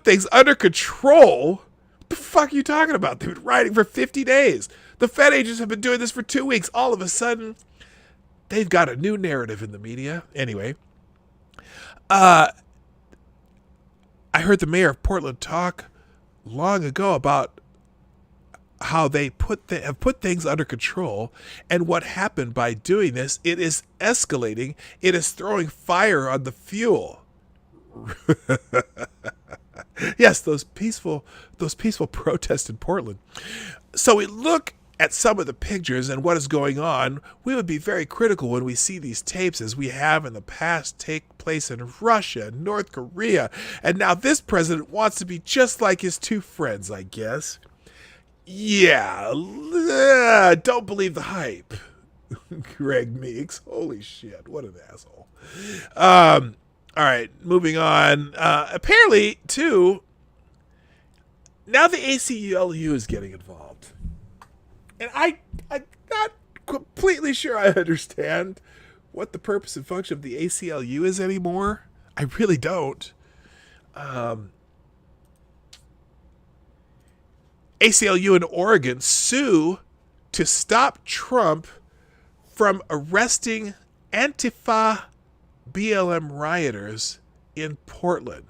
things under control. What the fuck are you talking about? They've been riding for 50 days. The Fed agents have been doing this for 2 weeks. All of a sudden, they've got a new narrative in the media. Anyway, I heard the mayor of Portland talk long ago about how they have put things under control, and what happened by doing this, it is escalating. It is throwing fire on the fuel. Yes, those peaceful protests in Portland. So we look at some of the pictures and what is going on. We would be very critical when we see these tapes, as we have in the past take place in Russia and North Korea. And now this president wants to be just like his two friends, I guess. Yeah, don't believe the hype. Greg Meeks. Holy shit, what an asshole. All right, moving on. Apparently, too, now the ACLU is getting involved. And I'm not completely sure I understand what the purpose and function of the ACLU is anymore. I really don't. ACLU in Oregon sue to stop Trump from arresting Antifa BLM rioters in Portland.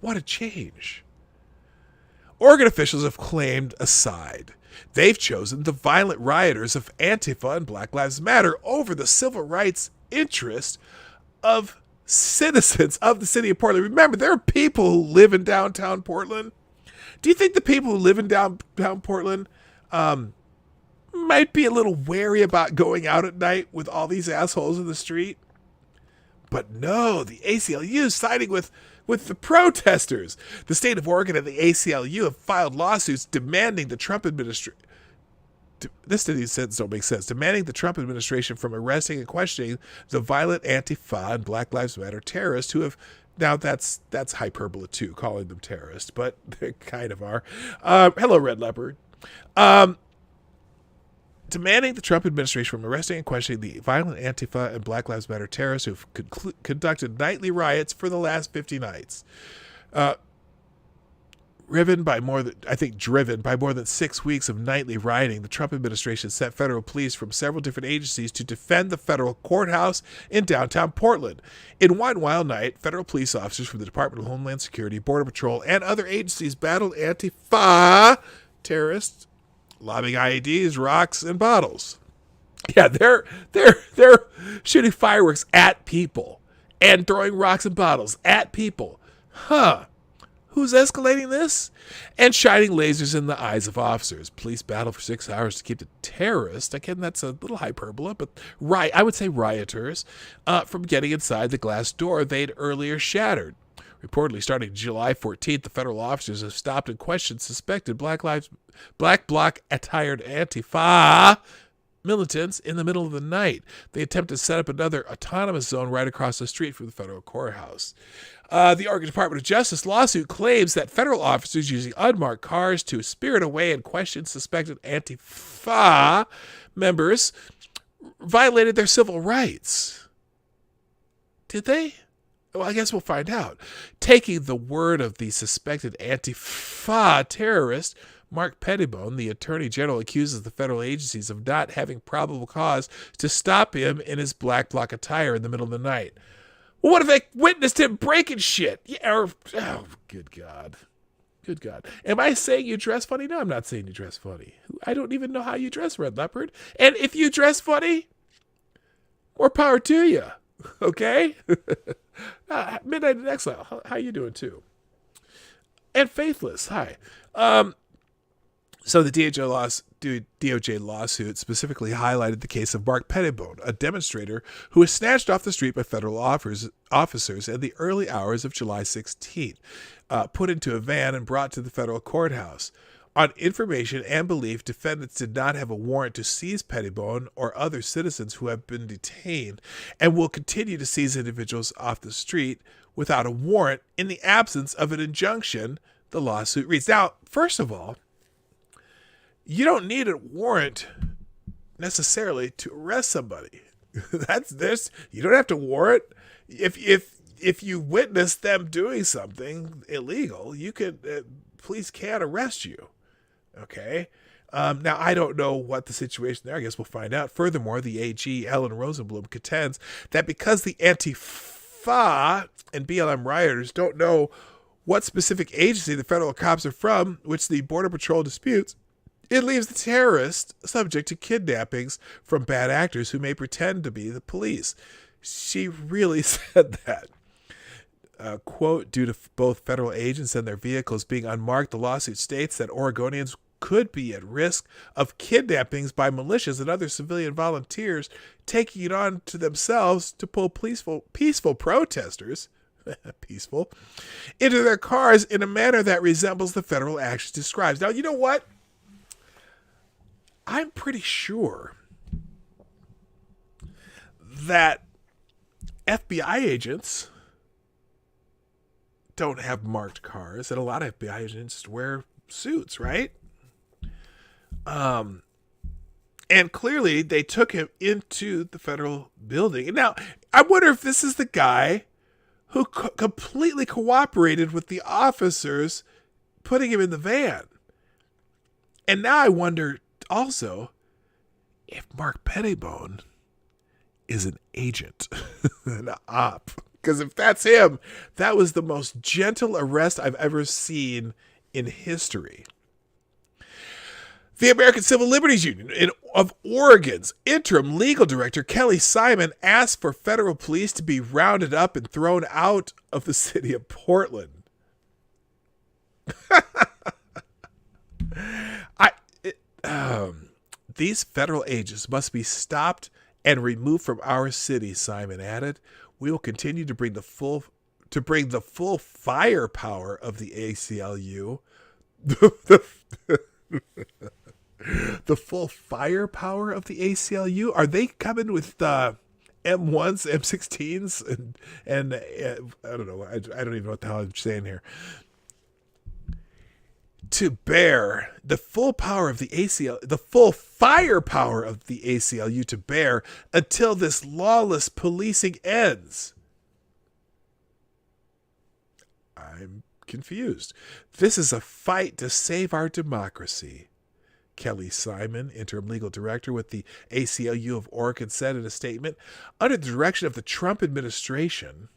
What a change. Oregon officials have claimed a side. They've chosen the violent rioters of Antifa and Black Lives Matter over the civil rights interest of citizens of the city of Portland. Remember, there are people who live in downtown Portland. Do you think the people who live in downtown Portland might be a little wary about going out at night with all these assholes in the street? But no, the ACLU is siding with the protesters. The state of Oregon and the ACLU have filed lawsuits demanding the Trump administration. This don't make sense. Demanding the Trump administration from arresting and questioning the violent Antifa and Black Lives Matter terrorists who have Now that's hyperbole too, calling them terrorists, but they kind of are. Hello, Red Leopard. Demanding the Trump administration from arresting and questioning the violent Antifa and Black Lives Matter terrorists who've conducted nightly riots for the last 50 nights. Driven by more than 6 weeks of nightly rioting, the Trump administration sent federal police from several different agencies to defend the federal courthouse in downtown Portland. In one wild night, federal police officers from the Department of Homeland Security, Border Patrol, and other agencies battled Antifa terrorists, lobbing IEDs, rocks, and bottles. Yeah, they're shooting fireworks at people and throwing rocks and bottles at people. Who's escalating this? And shining lasers in the eyes of officers. Police battle for 6 hours to keep the terrorists, again, that's a little hyperbole, but I would say rioters, from getting inside the glass door they'd earlier shattered. Reportedly, starting July 14th, the federal officers have stopped and questioned suspected Black Bloc attired Antifa militants in the middle of the night. They attempted to set up another autonomous zone right across the street from the federal courthouse. The Oregon Department of Justice lawsuit claims that federal officers using unmarked cars to spirit away and question suspected Antifa members violated their civil rights. Did they? Well, I guess we'll find out. Taking the word of the suspected Antifa terrorist, Mark Pettibone, the Attorney General, accuses the federal agencies of not having probable cause to stop him in his Black Bloc attire in the middle of the night. Well, what if they witnessed him breaking shit? Yeah, good God. Good God. Am I saying you dress funny? No, I'm not saying you dress funny. I don't even know how you dress, Red Leopard. And if you dress more power to you. Okay? Midnight and Exile, how you doing too? And Faithless, hi. So the DOJ lawsuit specifically highlighted the case of Mark Pettibone, a demonstrator who was snatched off the street by federal officers in the early hours of July 16th, put into a van and brought to the federal courthouse. On information and belief, defendants did not have a warrant to seize Pettibone or other citizens who have been detained and will continue to seize individuals off the street without a warrant in the absence of an injunction, the lawsuit reads. Now, first of all, you don't need a warrant necessarily to arrest somebody. You don't have to warrant. If you witness them doing something illegal, police can arrest you. Okay. Now, I don't know what the situation there. I guess we'll find out. Furthermore, the AG, Ellen Rosenblum, contends that because the Antifa and BLM rioters don't know what specific agency the federal cops are from, which the Border Patrol disputes, it leaves the terrorists subject to kidnappings from bad actors who may pretend to be the police. She really said that. Quote, due to both federal agents and their vehicles being unmarked, the lawsuit states that Oregonians could be at risk of kidnappings by militias and other civilian volunteers taking it on to themselves to pull peaceful protesters into their cars in a manner that resembles the federal action describes. Now, you know what? I'm pretty sure that FBI agents don't have marked cars, and a lot of FBI agents wear suits, right? And clearly they took him into the federal building. Now, I wonder if this is the guy who completely cooperated with the officers putting him in the van. And now I wonder also if Mark Pettibone is an agent, an op. Because if that's him, that was the most gentle arrest I've ever seen in history. The American Civil Liberties Union of Oregon's interim legal director, Kelly Simon, asked for federal police to be rounded up and thrown out of the city of Portland. These federal agents must be stopped and removed from our city, Simon added. We will continue to bring the full firepower of the ACLU. The full firepower of the ACLU? Are they coming with M1s, M16s, and I don't know. I don't even know what the hell I'm saying here. To bear the full power of the ACL, the full firepower of the ACLU to bear until this lawless policing ends. I'm confused. This is a fight to save our democracy. Kelly Simon, interim legal director with the ACLU of Oregon, said in a statement, under the direction of the Trump administration,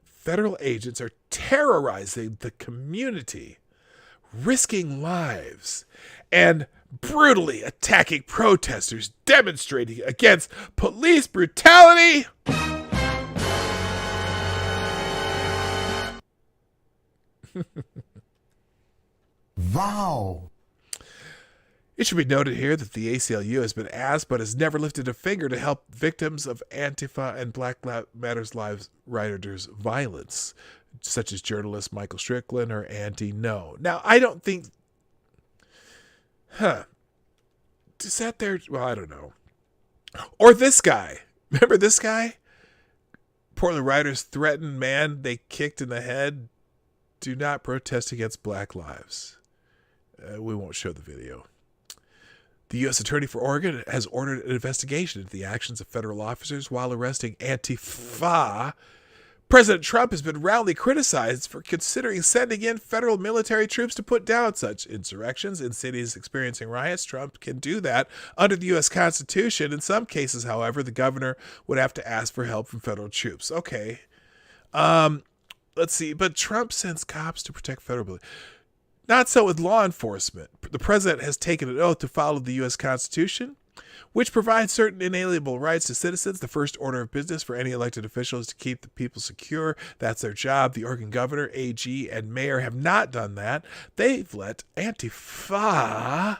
federal agents are terrorizing the community, risking lives, and brutally attacking protesters demonstrating against police brutality. Wow. It should be noted here that the ACLU has been asked but has never lifted a finger to help victims of Antifa and Black Matters Lives Rioters violence, such as journalist Michael Strickland or Auntie No. Now, I don't think... Is that there? Well, I don't know. Or this guy. Remember this guy? Portland rioters threatened man they kicked in the head. Do not protest against Black lives. We won't show the video. The U.S. Attorney for Oregon has ordered an investigation into the actions of federal officers while arresting Antifa. President Trump has been roundly criticized for considering sending in federal military troops to put down such insurrections in cities experiencing riots. Trump can do that under the U.S. Constitution. In some cases, however, the governor would have to ask for help from federal troops. Okay. Let's see. But Trump sends cops to protect federal... Not so with law enforcement. The president has taken an oath to follow the U.S. Constitution, which provides certain inalienable rights to citizens. The first order of business for any elected official is to keep the people secure. That's their job. The Oregon governor, AG, and mayor have not done that. They've let Antifa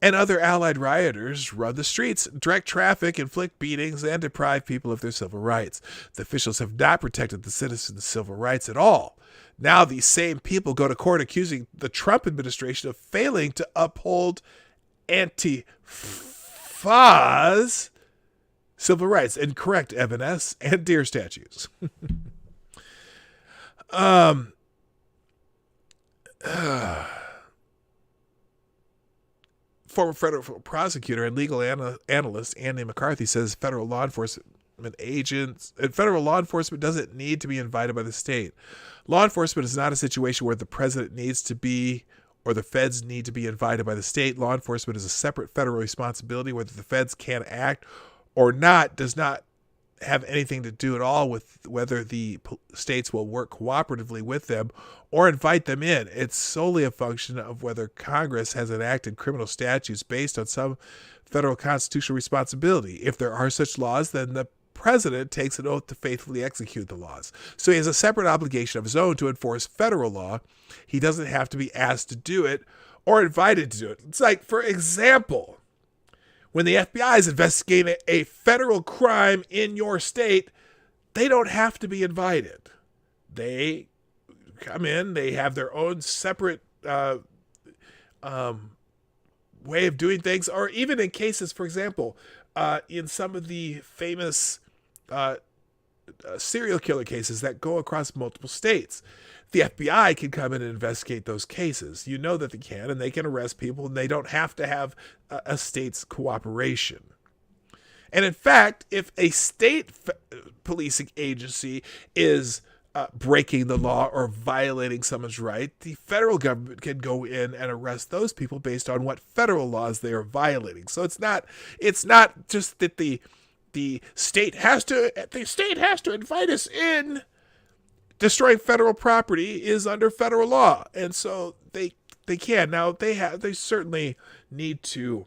and other allied rioters run the streets, direct traffic, inflict beatings, and deprive people of their civil rights. The officials have not protected the citizens' civil rights at all. Now these same people go to court accusing the Trump administration of failing to uphold Antifa's civil rights and correct M&S and deer statues. Former federal prosecutor and legal analyst Andy McCarthy says federal law enforcement doesn't need to be invited by the state. Law enforcement is not a situation where the president needs to be or the feds need to be invited by the state. Law enforcement is a separate federal responsibility. Whether the feds can act or not does not have anything to do at all with whether the states will work cooperatively with them or invite them in. It's solely a function of whether Congress has enacted criminal statutes based on some federal constitutional responsibility. If there are such laws, then the president takes an oath to faithfully execute the laws. So he has a separate obligation of his own to enforce federal law. He doesn't have to be asked to do it or invited to do it. It's like, for example, when the FBI is investigating a federal crime in your state, they don't have to be invited. They come in, they have their own separate way of doing things, or even in cases, for example, in some of the famous serial killer cases that go across multiple states, the FBI can come in and investigate those cases. You know that they can, and they can arrest people, and they don't have to have a state's cooperation. And in fact, if a state policing agency is breaking the law or violating someone's right, the federal government can go in and arrest those people based on what federal laws they are violating. So it's not just that the state has to invite us in. Destroying federal property is under federal law, and so they can. Now they certainly need to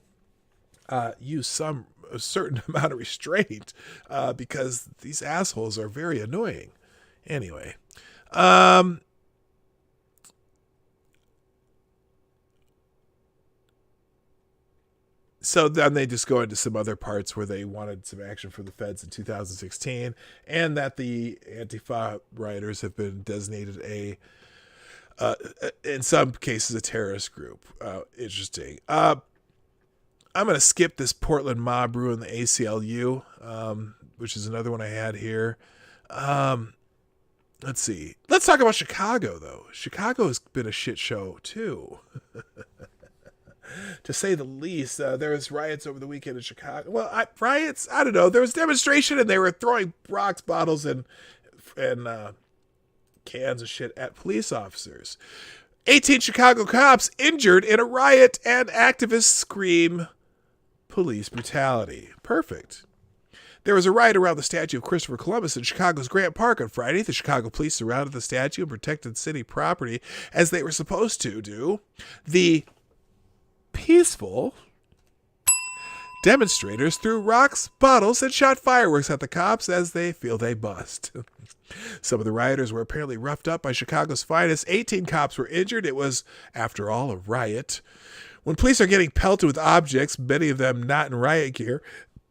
use a certain amount of restraint because these assholes are very annoying. Anyway, so then they just go into some other parts where they wanted some action from the feds in 2016, and that the Antifa rioters have been designated in some cases, a terrorist group. Interesting. I'm going to skip this Portland mob ruin the ACLU which is another one I had here. Let's see. Let's talk about Chicago, though. Chicago has been a shit show, too. To say the least. There was riots over the weekend in Chicago. Well, riots? I don't know. There was demonstration, and they were throwing rocks, bottles, and cans of shit at police officers. 18 Chicago cops injured in a riot, and activists scream police brutality. Perfect. There was a riot around the statue of Christopher Columbus in Chicago's Grant Park on Friday. The Chicago police surrounded the statue and protected city property as they were supposed to do. The peaceful demonstrators threw rocks, bottles, and shot fireworks at the cops as they feel they bust. Some of the rioters were apparently roughed up by Chicago's finest. 18 cops were injured. It was, after all, a riot. When police are getting pelted with objects, many of them not in riot gear,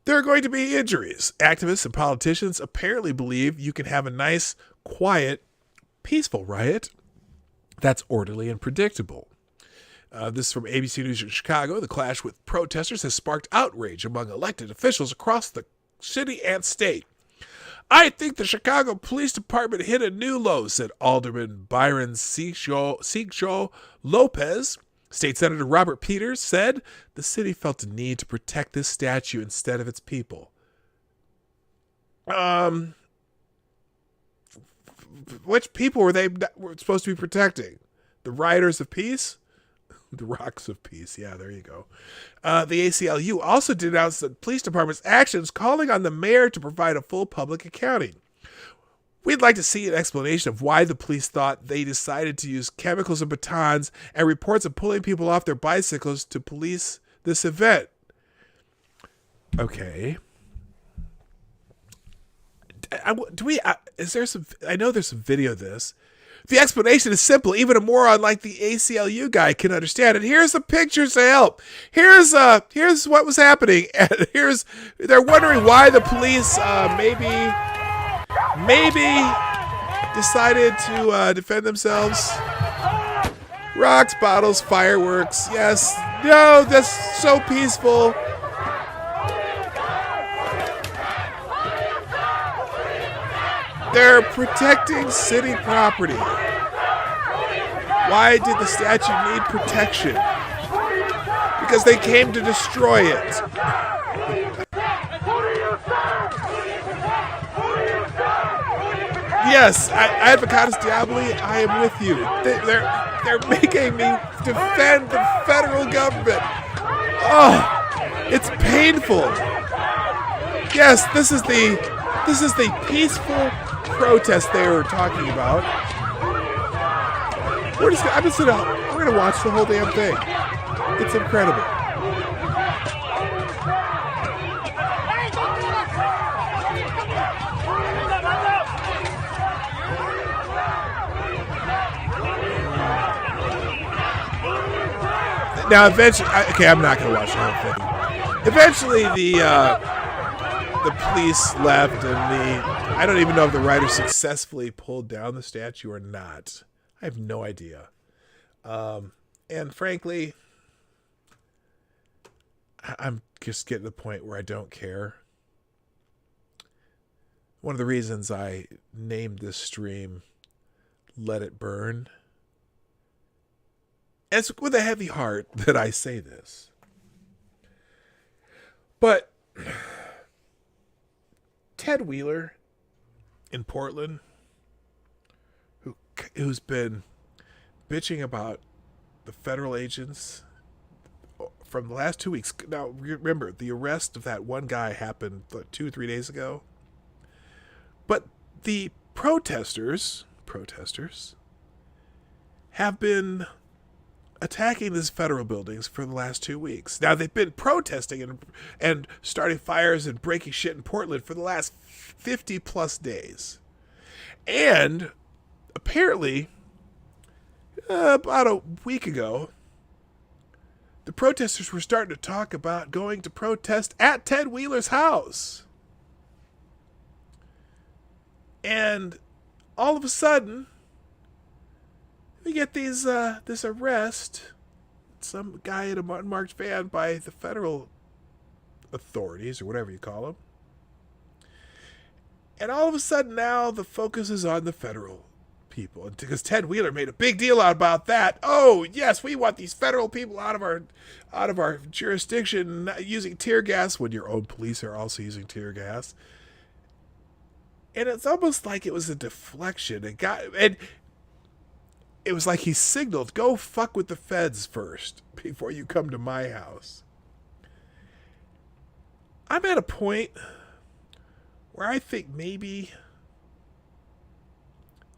there are going to be injuries. Activists and politicians apparently believe you can have a nice, quiet, peaceful riot that's orderly and predictable. This is from ABC News in Chicago. The clash with protesters has sparked outrage among elected officials across the city and state. I think the Chicago Police Department hit a new low, said Alderman Byron Sigjo Lopez. State Senator Robert Peters said the city felt a need to protect this statue instead of its people. Which people were they supposed to be protecting? The Riders of Peace? The Rocks of Peace. Yeah, there you go. The ACLU also denounced the police department's actions, calling on the mayor to provide a full public accounting. We'd like to see an explanation of why the police thought they decided to use chemicals and batons and reports of pulling people off their bicycles to police this event. Okay. I know there's some video of this. The explanation is simple. Even a moron like the ACLU guy can understand it. Here's the pictures to help. Here's what was happening. And they're wondering why the police maybe decided to defend themselves. Rocks, bottles, fireworks. Yes. No, that's so peaceful. They're protecting city property. Why did the statue need protection? Because they came to destroy it. Yes, Advocatus Diaboli, I am with you. They're making me defend the federal government. Oh, it's painful. Yes, this is the peaceful protest they were talking about. We're gonna watch the whole damn thing. It's incredible. Now, eventually, I'm not going to watch the whole thing. Eventually, the police left, and I don't even know if the rider successfully pulled down the statue or not. I have no idea. And frankly, I'm just getting to the point where I don't care. One of the reasons I named this stream Let It Burn. And it's with a heavy heart that I say this. But Ted Wheeler in Portland, who's been bitching about the federal agents from the last 2 weeks. Now, remember, the arrest of that one guy happened 2 or 3 days ago. But the protesters have been attacking these federal buildings for the last 2 weeks. Now, they've been protesting and starting fires and breaking shit in Portland for the last 50 plus days. And apparently, about a week ago, the protesters were starting to talk about going to protest at Ted Wheeler's house. And all of a sudden, we get this arrest, some guy in a unmarked van by the federal authorities, or whatever you call them. And all of a sudden now the focus is on the federal people, because Ted Wheeler made a big deal about that. Oh yes, we want these federal people out of our jurisdiction using tear gas, when your own police are also using tear gas. And it's almost like it was a deflection. And it was like he signaled, go fuck with the feds first before you come to my house. I'm at a point where I think maybe,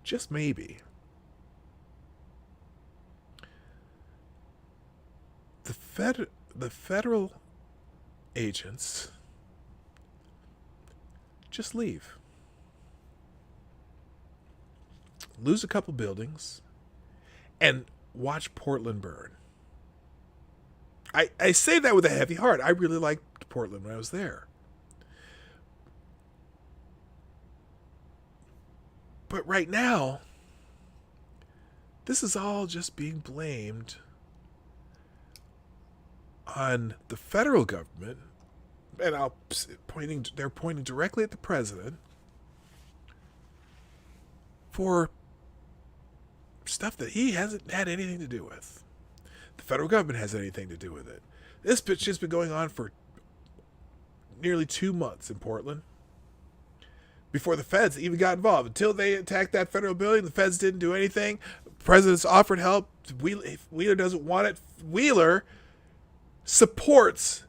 just maybe, the federal agents just leave. Lose a couple buildings and watch Portland burn. I say that with a heavy heart. I really liked Portland when I was there. But right now, this is all just being blamed on the federal government, and they're pointing directly at the president for stuff that he hasn't had anything to do with. The federal government has anything to do with it. This bitch has been going on for nearly 2 months in Portland before the feds even got involved. Until they attacked that federal building, the feds didn't do anything. The president's offered help. If Wheeler doesn't want it, Wheeler supports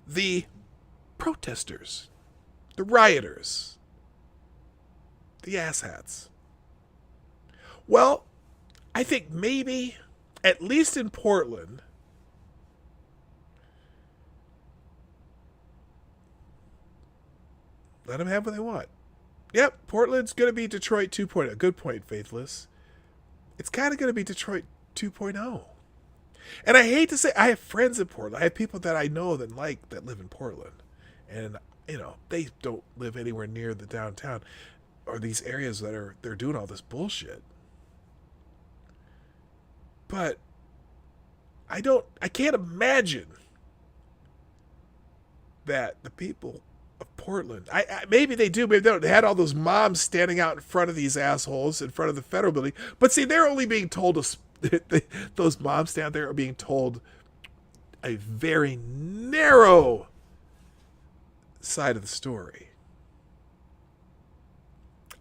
the protesters, the rioters, the asshats. Well, I think maybe, at least in Portland, let them have what they want. Yep, Portland's going to be Detroit 2.0. Good point, Faithless. It's kind of going to be Detroit 2.0. And I hate to say, I have friends in Portland. I have people that I know that live in Portland. And, they don't live anywhere near the downtown or these areas that they're doing all this bullshit. But I can't imagine that the people of Portland, maybe they do, maybe they don't. They had all those moms standing out in front of these assholes in front of the federal building. But see, they're only being told those moms down there are being told a very narrow side of the story.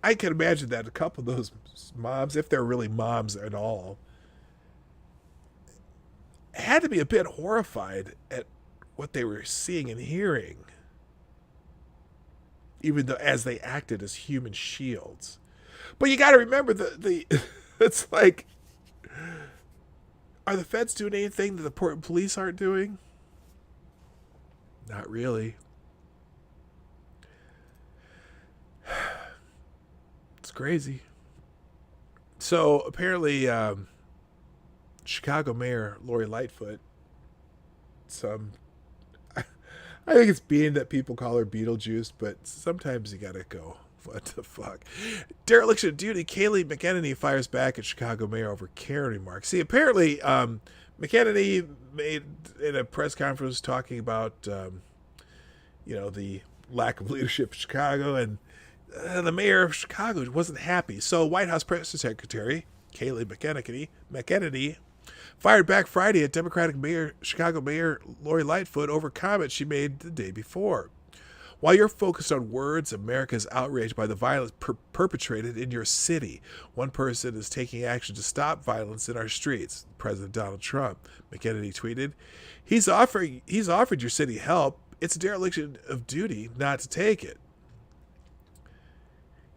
I can imagine that a couple of those moms, if they're really moms at all, had to be a bit horrified at what they were seeing and hearing, even though as they acted as human shields. But you got to remember it's like, are the feds doing anything that the Portland police aren't doing? Not really. It's crazy. So apparently, Chicago Mayor Lori Lightfoot, I think it's being that people call her Beetlejuice, but sometimes you gotta go, what the fuck? Dereliction of duty, Kayleigh McEnany fires back at Chicago Mayor over Karen remarks. See, apparently, McEnany made in a press conference talking about, the lack of leadership in Chicago, and the mayor of Chicago wasn't happy. So White House Press Secretary Kayleigh McEnany fired back Friday at Democratic Chicago Mayor Lori Lightfoot over comments she made the day before. While you're focused on words, America is outraged by the violence perpetrated in your city. One person is taking action to stop violence in our streets. President Donald Trump, McEnany tweeted. He's offered your city help. It's a dereliction of duty not to take it.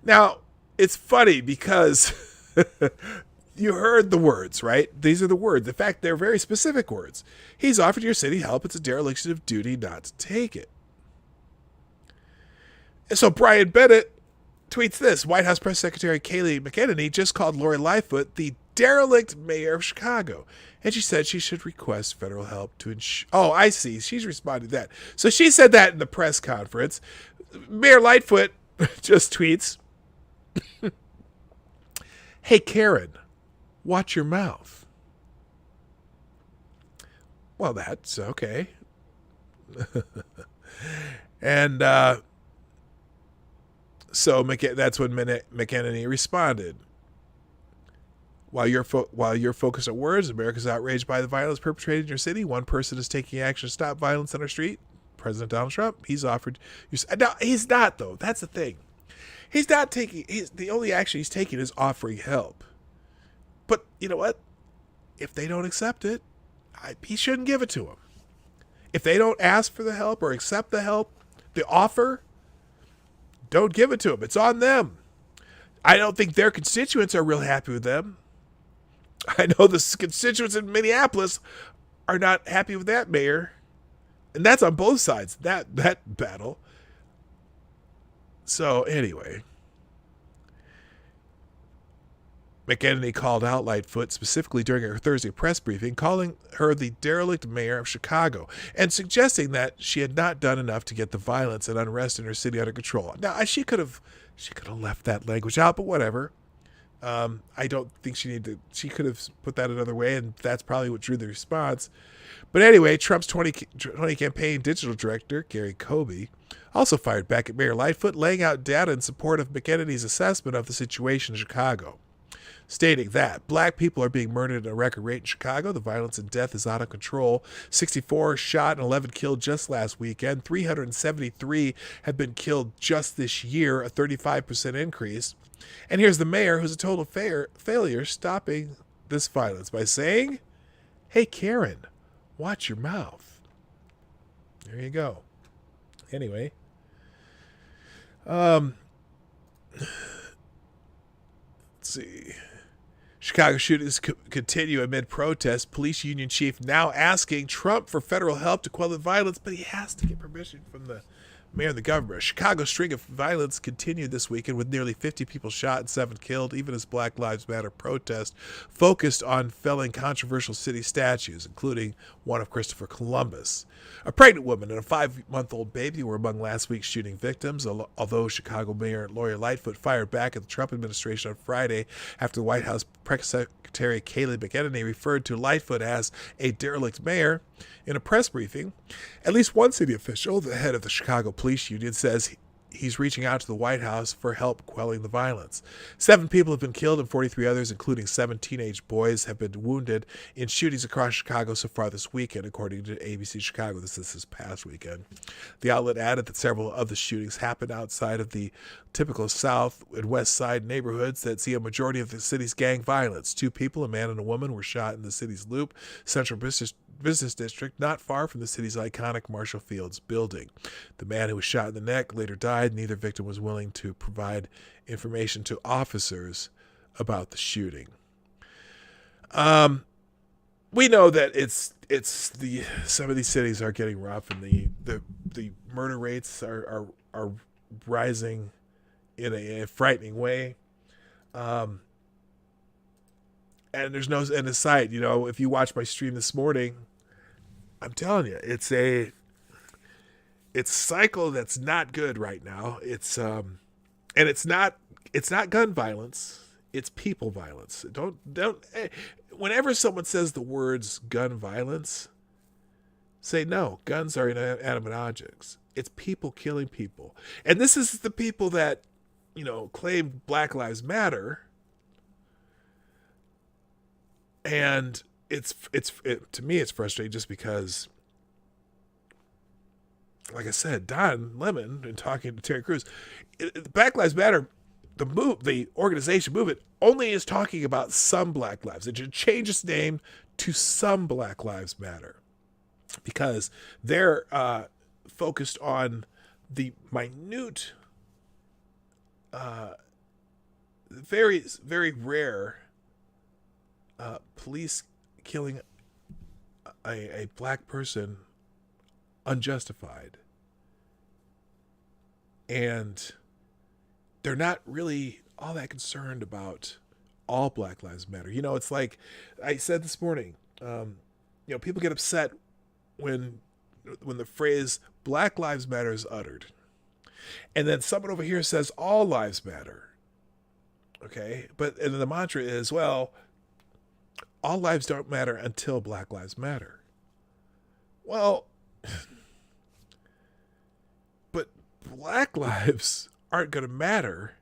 Now, it's funny because you heard the words, right? These are the words. In fact, they're very specific words. He's offered your city help. It's a dereliction of duty not to take it. And so Brian Bennett tweets this. White House Press Secretary Kayleigh McEnany just called Lori Lightfoot the derelict mayor of Chicago. And she said she should request federal help to ensure... Oh, I see. She's responded to that. So she said that in the press conference. Mayor Lightfoot just tweets, hey, Karen, watch your mouth. Well, that's okay. So that's when McEnany responded. While you're focused on words, America's outraged by the violence perpetrated in your city. One person is taking action to stop violence on our street. President Donald Trump. He's offered. No, he's not though. That's the thing. He's not taking. The only action he's taking is offering help. But you know what? If they don't accept it, he shouldn't give it to them. If they don't ask for the help or accept the help, the offer, don't give it to them. It's on them. I don't think their constituents are real happy with them. I know the constituents in Minneapolis are not happy with that mayor. And that's on both sides, that battle. So anyway, McEnany called out Lightfoot specifically during her Thursday press briefing, calling her the derelict mayor of Chicago and suggesting that she had not done enough to get the violence and unrest in her city under control. Now, she could have left that language out, but whatever. I don't think she could have put that another way, and that's probably what drew the response. But anyway, Trump's 2020 campaign digital director, Gary Kobe, also fired back at Mayor Lightfoot, laying out data in support of McEnany's assessment of the situation in Chicago, stating that black people are being murdered at a record rate in Chicago. The violence and death is out of control. 64 shot and 11 killed just last weekend. 373 have been killed just this year, a 35% increase. And here's the mayor, who's a total failure, stopping this violence by saying, "Hey, Karen, watch your mouth." There you go. Anyway, let's see. Chicago shootings continue amid protests. Police union chief now asking Trump for federal help to quell the violence, but he has to get permission from the mayor and the governor. Chicago's string of violence continued this weekend with nearly 50 people shot and 7 killed, even as Black Lives Matter protest focused on felling controversial city statues, including one of Christopher Columbus. A pregnant woman and a 5-month-old baby were among last week's shooting victims, although Chicago Mayor Lori Lightfoot fired back at the Trump administration on Friday after the White House Press Secretary Kayleigh McEnany referred to Lightfoot as a derelict mayor. In a press briefing, at least one city official, the head of the Chicago Police Union, says he's reaching out to the White House for help quelling the violence. 7 people have been killed and 43 others, including 7 teenage boys, have been wounded in shootings across Chicago so far this weekend, according to ABC Chicago. This is this past weekend. The outlet added that several of the shootings happened outside of the typical South and West Side neighborhoods that see a majority of the city's gang violence. 2 people, a man and a woman, were shot in the city's Loop Central Business District, not far from the city's iconic Marshall Fields building. The man who was shot in the neck later died. Neither victim was willing to provide information to officers about the shooting. We know that some of these cities are getting rough, and the murder rates are rising in a frightening way. And there's no end in sight. You know, if you watch my stream this morning, I'm telling you, it's a cycle that's not good right now. It's and it's not gun violence. It's people violence. Don't. Whenever someone says the words gun violence, say no. Guns are inanimate objects. It's people killing people, and this is the people that, you know, claim Black Lives Matter. And to me, it's frustrating just because, like I said, Don Lemon, and talking to Terry Crews, Black Lives Matter, the organization movement only is talking about some Black lives. It should change its name to Some Black Lives Matter, because they're focused on the minute, very, very rare police killing a black person unjustified. And they're not really all that concerned about all Black Lives Matter. You know, it's like I said this morning, people get upset when the phrase Black Lives Matter is uttered. And then someone over here says all lives matter. Okay? And the mantra is, well, all lives don't matter until Black Lives Matter. Well, but Black lives aren't going to matter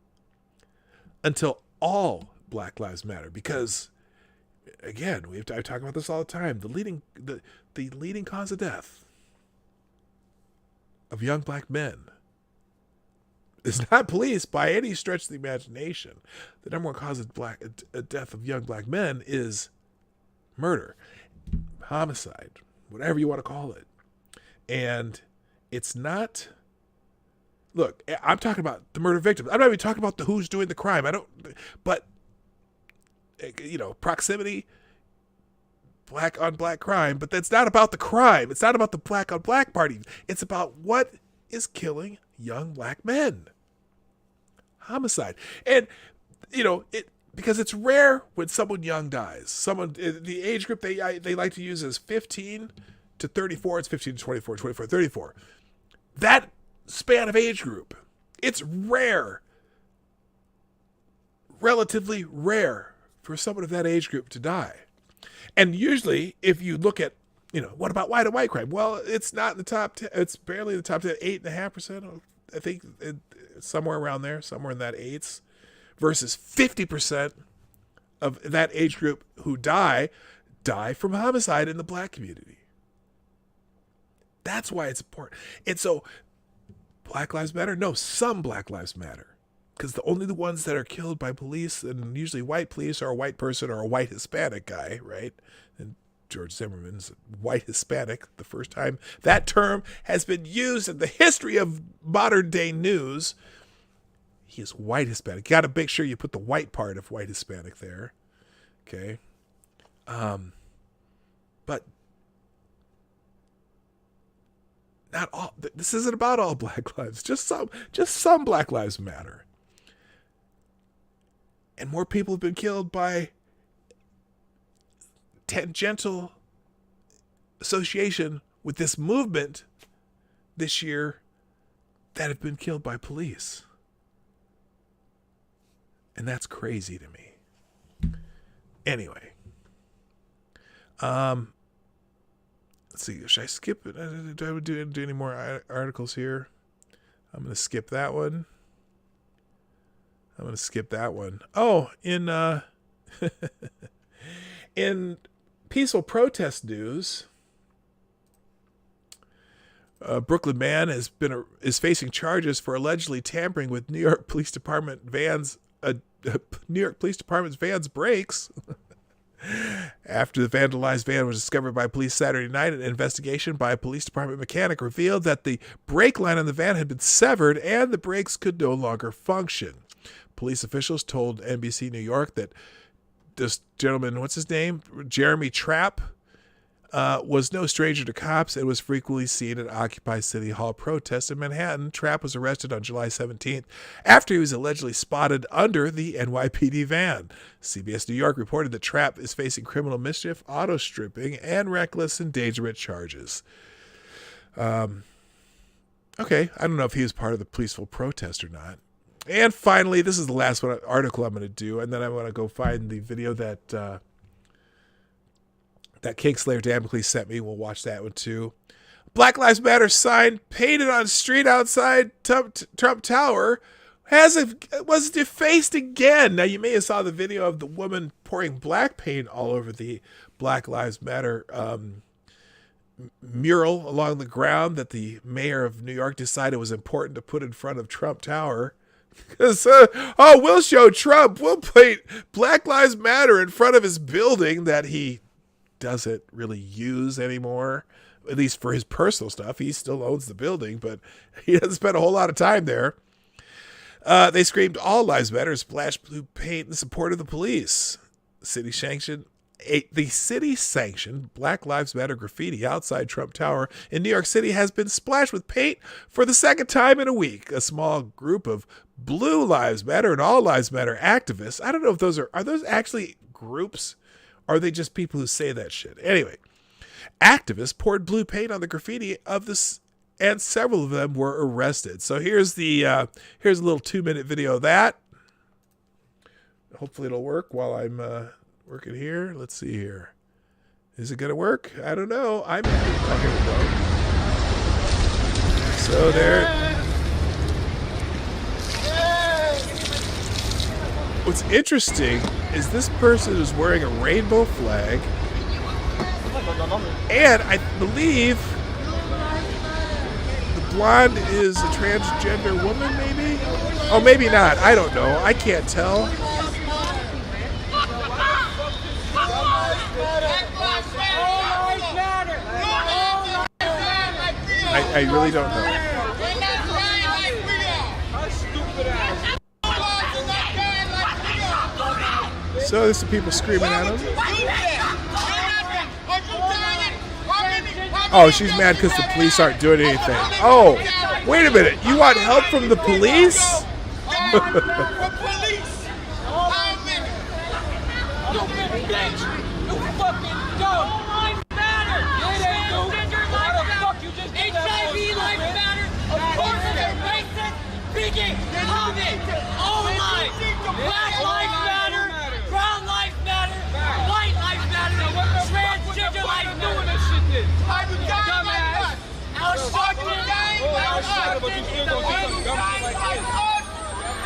until all Black Lives Matter. Because, again, I talk about this all the time. The leading cause of death of young black men is not police by any stretch of the imagination. The number one cause of death of young black men is murder, homicide, whatever you want to call it. And it's not... Look, I'm talking about the murder victims. I'm not even talking about who's doing the crime. But, proximity, black on black crime. But that's not about the crime. It's not about the black on black party. It's about what is killing young black men. Homicide. And, because it's rare when someone young dies. The age group they like to use is 15 to 34. It's 15 to 24, 24 to 34. That span of age group, it's rare, relatively rare for someone of that age group to die. And usually, if you look at, what about white on white crime? Well, it's not in the top 10. It's barely in the top 10, 8.5%. I think somewhere around there, somewhere in that eights, versus 50% of that age group who die from homicide in the black community. That's why it's important. And so, Black Lives Matter? No, some Black Lives Matter. Because only the ones that are killed by police, and usually white police, or a white person or a white Hispanic guy, right? And George Zimmerman's white Hispanic, the first time that term has been used in the history of modern day news. He is white Hispanic. You got to make sure you put the white part of white Hispanic there. Okay. But not all. This isn't about all black lives. Just some Black Lives Matter. And more people have been killed by tangential association with this movement this year that have been killed by police. And that's crazy to me. Anyway. Let's see. Should I skip it? Do I do any more articles here? I'm going to skip that one. Oh, in peaceful protest news, a Brooklyn man is facing charges for allegedly tampering with New York Police Department's van's brakes. After the vandalized van was discovered by police Saturday night, an investigation by a police department mechanic revealed that the brake line on the van had been severed and the brakes could no longer function. Police officials told NBC New York that this gentleman, what's his name? Jeremy Trapp, was no stranger to cops and was frequently seen at Occupy City Hall protests in Manhattan. Trapp was arrested on July 17th after he was allegedly spotted under the NYPD van. CBS New York reported that Trapp is facing criminal mischief, auto stripping, and reckless endangerment charges. Okay, I don't know if he was part of the peaceful protest or not. And finally, this is the last article I'm going to do, and then I'm going to go find the video that Kingslayer Damocles sent me. We'll watch that one too. Black Lives Matter sign painted on street outside Trump Tower was defaced again. Now, you may have saw the video of the woman pouring black paint all over the Black Lives Matter mural along the ground that the mayor of New York decided was important to put in front of Trump Tower. Because, we'll show Trump. We'll paint Black Lives Matter in front of his building that he doesn't really use anymore, at least for his personal stuff. He still owns the building, but he doesn't spend a whole lot of time there. They screamed, "All lives matter," splashed blue paint in support of the police. The city-sanctioned Black Lives Matter graffiti outside Trump Tower in New York City has been splashed with paint for the second time in a week. A small group of Blue Lives Matter and All Lives Matter activists, I don't know if those are those actually groups? Or are they just people who say that shit? Anyway, activists poured blue paint on the graffiti of this, and several of them were arrested. So here's a little 2-minute video of that. Hopefully it'll work while I'm working here. Let's see here. Is it gonna work? I don't know. Oh, here we go. So there. What's interesting is this person is wearing a rainbow flag, and I believe the blonde is a transgender woman, maybe? Oh, maybe not. I don't know. I can't tell. I really don't know. So there's some people screaming at him. Oh, she's mad because the police aren't doing anything. Oh, wait a minute. You want help from the police? Black lives matter, brown lives matter, white lives matter, transgender lives matter.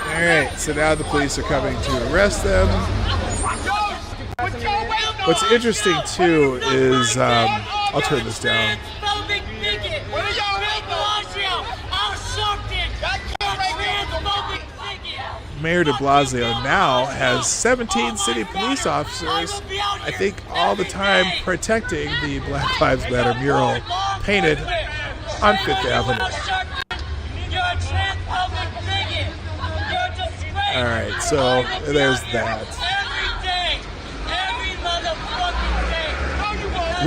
Alright, so now the police are coming to arrest them. What's interesting too is, I'll turn this down. Mayor de Blasio now has 17 city police officers, I think all the time protecting the Black Lives Matter mural painted on 5th Avenue. Alright, so there's that.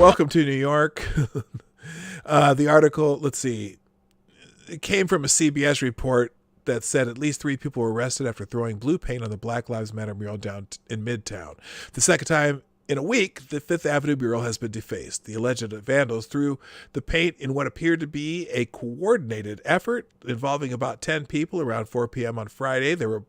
Welcome to New York. The article, let's see, it came from a CBS report that said at least 3 people were arrested after throwing blue paint on the Black Lives Matter mural down in Midtown. The second time in a week, the 5th Avenue mural has been defaced. The alleged vandals threw the paint in what appeared to be a coordinated effort involving about 10 people around 4 p.m. on Friday. There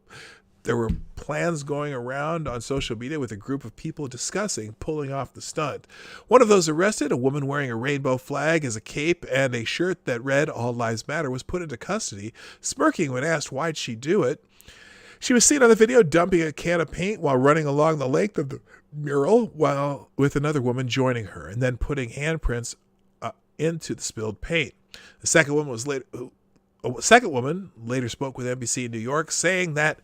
were plans going around on social media with a group of people discussing pulling off the stunt. One of those arrested, a woman wearing a rainbow flag as a cape and a shirt that read "All Lives Matter," was put into custody, smirking when asked why'd she do it. She was seen on the video dumping a can of paint while running along the length of the mural, while with another woman joining her, and then putting handprints into the spilled paint. The second woman later spoke with NBC in New York, saying that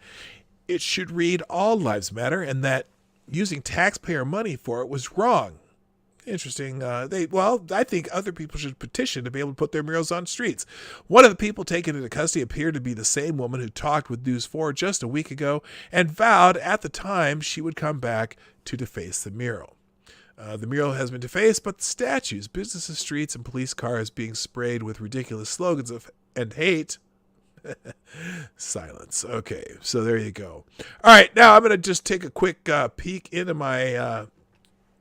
it should read "All Lives Matter" and that using taxpayer money for it was wrong. Interesting. I think other people should petition to be able to put their murals on streets. One of the people taken into custody appeared to be the same woman who talked with News 4 just a week ago and vowed at the time she would come back to deface the mural. The mural has been defaced, but the statues, businesses, streets, and police cars being sprayed with ridiculous slogans and hate. Silence. Okay, so there you go. All right, now I'm going to just take a quick peek into my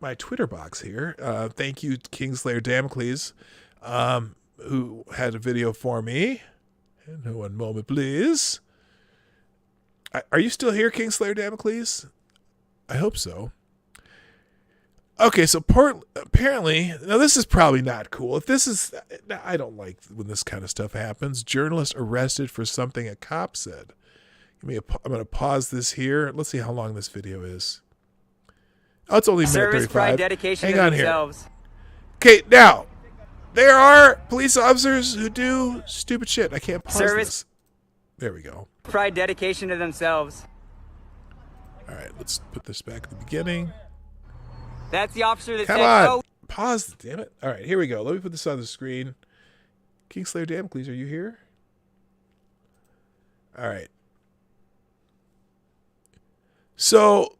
my Twitter box here. Thank you, Kingslayer Damocles, who had a video for me. And one moment, please. Are you still here, Kingslayer Damocles? I hope so. Okay, so apparently, now this is probably not cool. If this is, I don't like when this kind of stuff happens. Journalist arrested for something a cop said. I'm going to pause this here. Let's see how long this video is. Oh, it's only a minute 35. Service, pride, dedication Hang to on themselves. Here. Okay, now, there are police officers who do stupid shit. I can't pause this. There we go. Pride, dedication to themselves. All right, let's put this back at the beginning. That's the officer that Come said, on. "Oh, Pause, damn it. All right, here we go. Let me put this on the screen. Kingslayer Damocles, are you here? All right. So,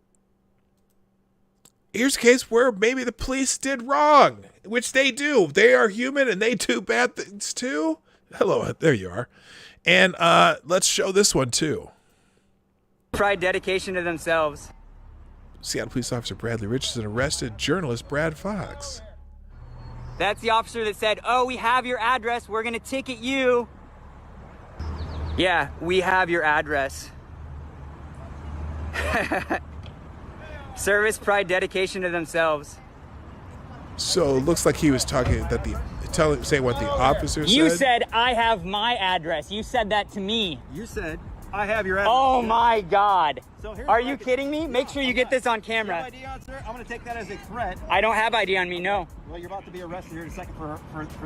here's a case where maybe the police did wrong, which they do. They are human and they do bad things too. Hello, there you are. And let's show this one too. pride, dedication to themselves." Seattle police officer Bradley Richardson arrested journalist Brad Fox. That's the officer that said, "Oh, we have your address. We're going to ticket you." Yeah, we have your address. Service, pride, dedication to themselves. So it looks like he was talking that saying what the officer said. You said, "I have my address." You said that to me. You said, I have your address. Oh my God. So here's Are what I you can- kidding me? Make sure you get this on Do you have camera. ID on, sir? I'm going to take that as a threat. I don't have ID on me, no. Well, you're about to be arrested here in a second for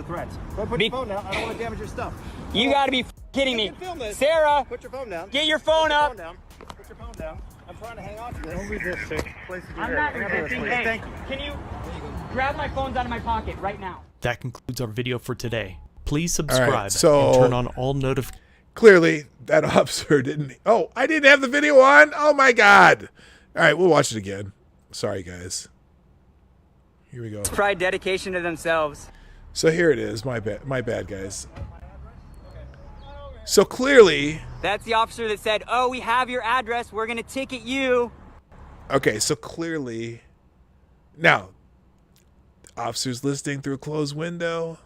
threats. Go ahead, put Be- your phone down. I don't want to damage your stuff. You gotta be kidding me. You can film this. Sarah, Put your phone down. get your phone up. Put your phone down. I'm trying to hang on to this. Don't resist, sir. I'm not resisting. Hey, Thank you. can you grab my phones out of my pocket right now? That concludes our video for today. Please All subscribe right, so and turn on all notifications. clearly that officer didn't. Oh, I didn't have the video on. Oh my God. All right, we'll watch it again. Sorry, guys. Here we go. Pride, dedication to themselves. So here it is. My bad, guys. So clearly, That's the officer that said, oh, we have your address. We're gonna ticket you. okay, so clearly, now, officers listening through a closed window,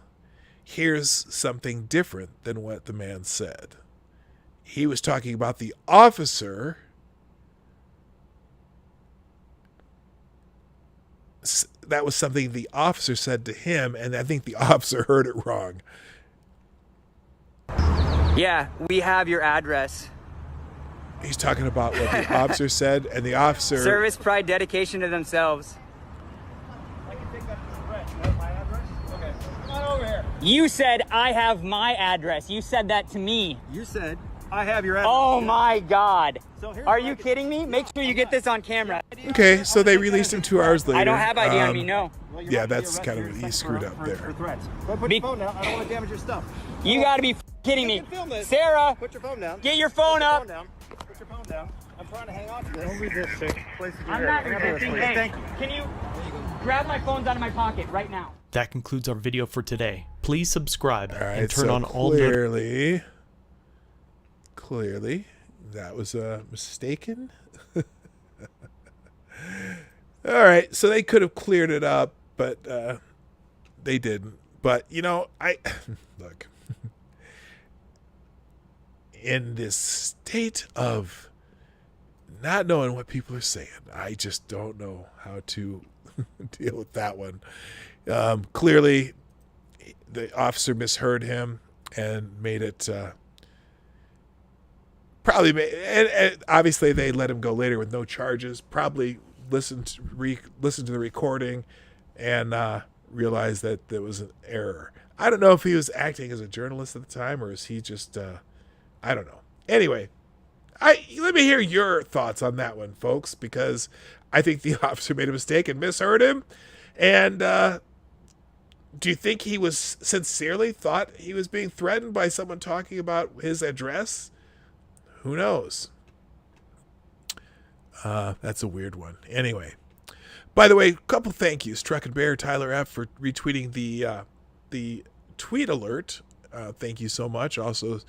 here's something different than what the man said. He was talking about the officer. That was something the officer said to him, and I think the officer heard it wrong. Yeah, we have your address. He's talking about what the officer said, and the officer... Service, pride, dedication to themselves. I can take that as a threat. You have my address? Okay. Come on over here. You said, I have my address. You said that to me. You said I have your address. Oh my God. So here's Are what I you can- kidding me? Make sure you get this on camera. Okay, so they released him 2 hours later. I don't have ID on me, no. Well, you're Yeah, about to be that's arrested kind here of... in a He second screwed up for there. threats. Go ahead, put Be- your phone down. I don't want to damage your stuff. You gotta be kidding me. You can film this. Sarah, Put your phone down. get your phone Put your up. phone down. Put your phone down. I'm trying to hang on to this. Don't resist, sir. I'm not resisting. Hey, Thank you. can you grab my phones out of my pocket right now? That concludes our video for today. Please subscribe All right, and turn so on all notifications. clearly, that was mistaken. All right, so they could have cleared it up, but they didn't. But you know, I look in this state of not knowing what people are saying. I just don't know how to deal with that one. Clearly, the officer misheard him and made it and obviously they let him go later with no charges. Probably listened to the recording and realized that there was an error. I don't know if he was acting as a journalist at the time or is he just I don't know. Anyway, let me hear your thoughts on that one, folks, because I think the officer made a mistake and misheard him. And do you think he was sincerely thought he was being threatened by someone talking about his address? Who knows? That's a weird one. Anyway, by the way, a couple thank yous. Truck and Bear, Tyler F. for retweeting the tweet alert. Thank you so much. Also,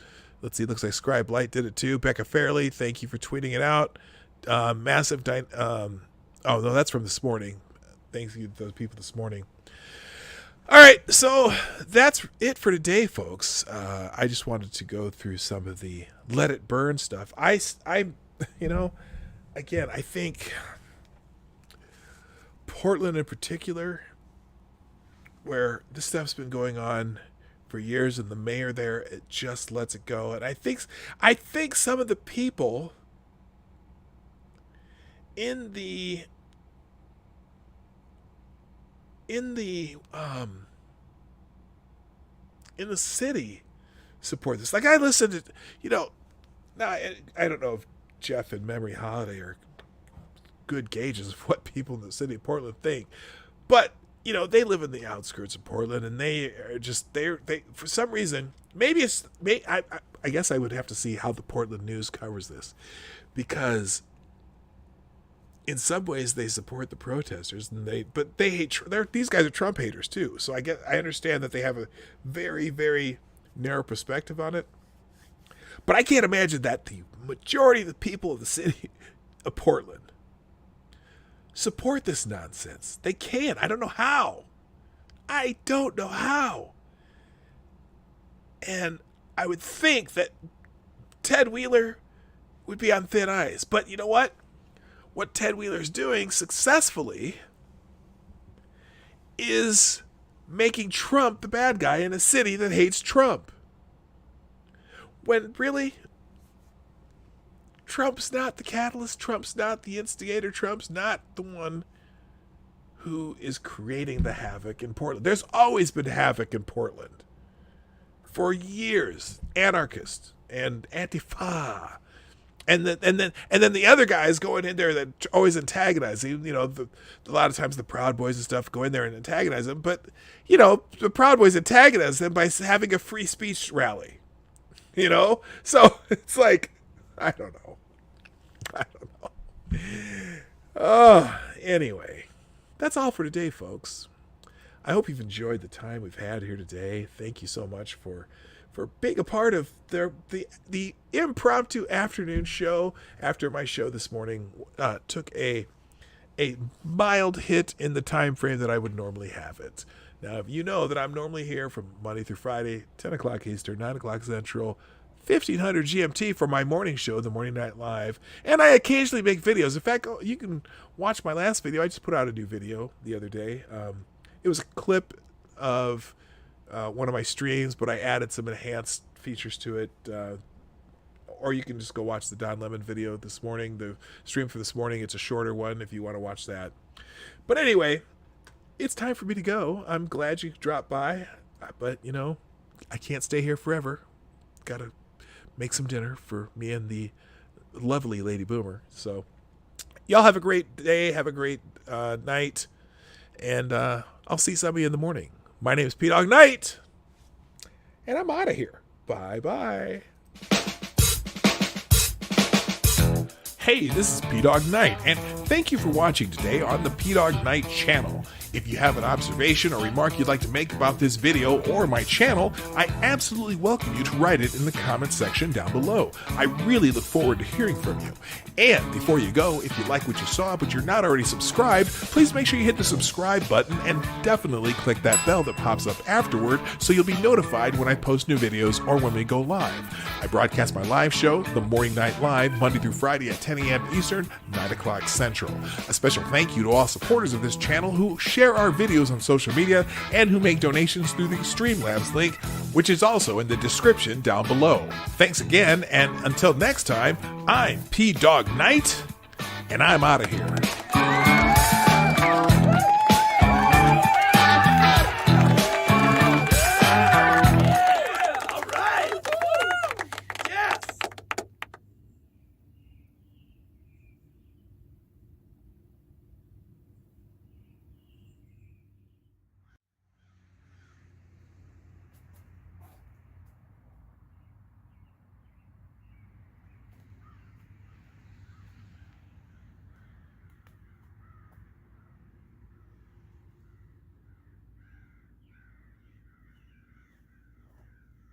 let's see, looks like Scribe Light did it too. Becca Farley, thank you for tweeting it out. Oh no, that's from this morning. Thanks you to those people this morning. All right, so that's it for today, folks. I just wanted to go through some of the Let It Burn stuff. I you know, again, I think Portland in particular, where this stuff's been going on for years, and the mayor there, it just lets it go. And I think some of the people in the city support this. Like I listened to, you know, now I don't know if Jeff and Memory Holiday are good gauges of what people in the city of Portland think, but you know, they live in the outskirts of Portland, and they are just they for some reason, I guess I would have to see how the Portland news covers this, because in some ways they support the protesters, and they hate. These guys are Trump haters too. So I understand that they have a very, very narrow perspective on it. But I can't imagine that the majority of the people of the city of Portland support this nonsense. They can't. I don't know how. I don't know how. And I would think that Ted Wheeler would be on thin ice. But you know what? What Ted Wheeler's doing successfully is making Trump the bad guy in a city that hates Trump. When really, Trump's not the catalyst. Trump's not the instigator. Trump's not the one who is creating the havoc in Portland. There's always been havoc in Portland. For years. Anarchists and Antifa. And then the other guys going in there that always antagonize him. You know, a lot of times the Proud Boys and stuff go in there and antagonize them. But, you know, the Proud Boys antagonize them by having a free speech rally. You know? So it's like, I don't know. Oh, anyway. That's all for today, folks. I hope you've enjoyed the time we've had here today. Thank you so much for being a part of the impromptu afternoon show after my show this morning took a mild hit in the time frame that I would normally have it. Now, if you know that I'm normally here from Monday through Friday, 10 o'clock Eastern, 9 o'clock Central, 1500 GMT for my morning show, the Morning Night Live, and I occasionally make videos. In fact, you can watch my last video. I just put out a new video the other day. It was a clip of one of my streams, but I added some enhanced features to it. Or you can just go watch the Don Lemon video this morning, the stream for this morning. It's a shorter one if you want to watch that. But anyway, it's time for me to go. I'm glad you dropped by, but you know, I can't stay here forever. Gotta make some dinner for me and the lovely Lady Boomer. So y'all have a great day, have a great night, and I'll see some of you in the morning. My name is PDawg Knight, and I'm out of here. Bye-bye. Hey, this is PDawg Knight, and thank you for watching today on the PDawg Knight channel. If you have an observation or remark you'd like to make about this video or my channel, I absolutely welcome you to write it in the comments section down below. I really look forward to hearing from you. And before you go, if you like what you saw but you're not already subscribed, please make sure you hit the subscribe button and definitely click that bell that pops up afterward so you'll be notified when I post new videos or when we go live. I broadcast my live show, The Morning Night Live, Monday through Friday at 10 a.m. Eastern, 9 o'clock Central. A special thank you to all supporters of this channel who share our videos on social media and who make donations through the Streamlabs link, which is also in the description down below. Thanks again, and until next time, I'm PDawg Knight, and I'm out of here.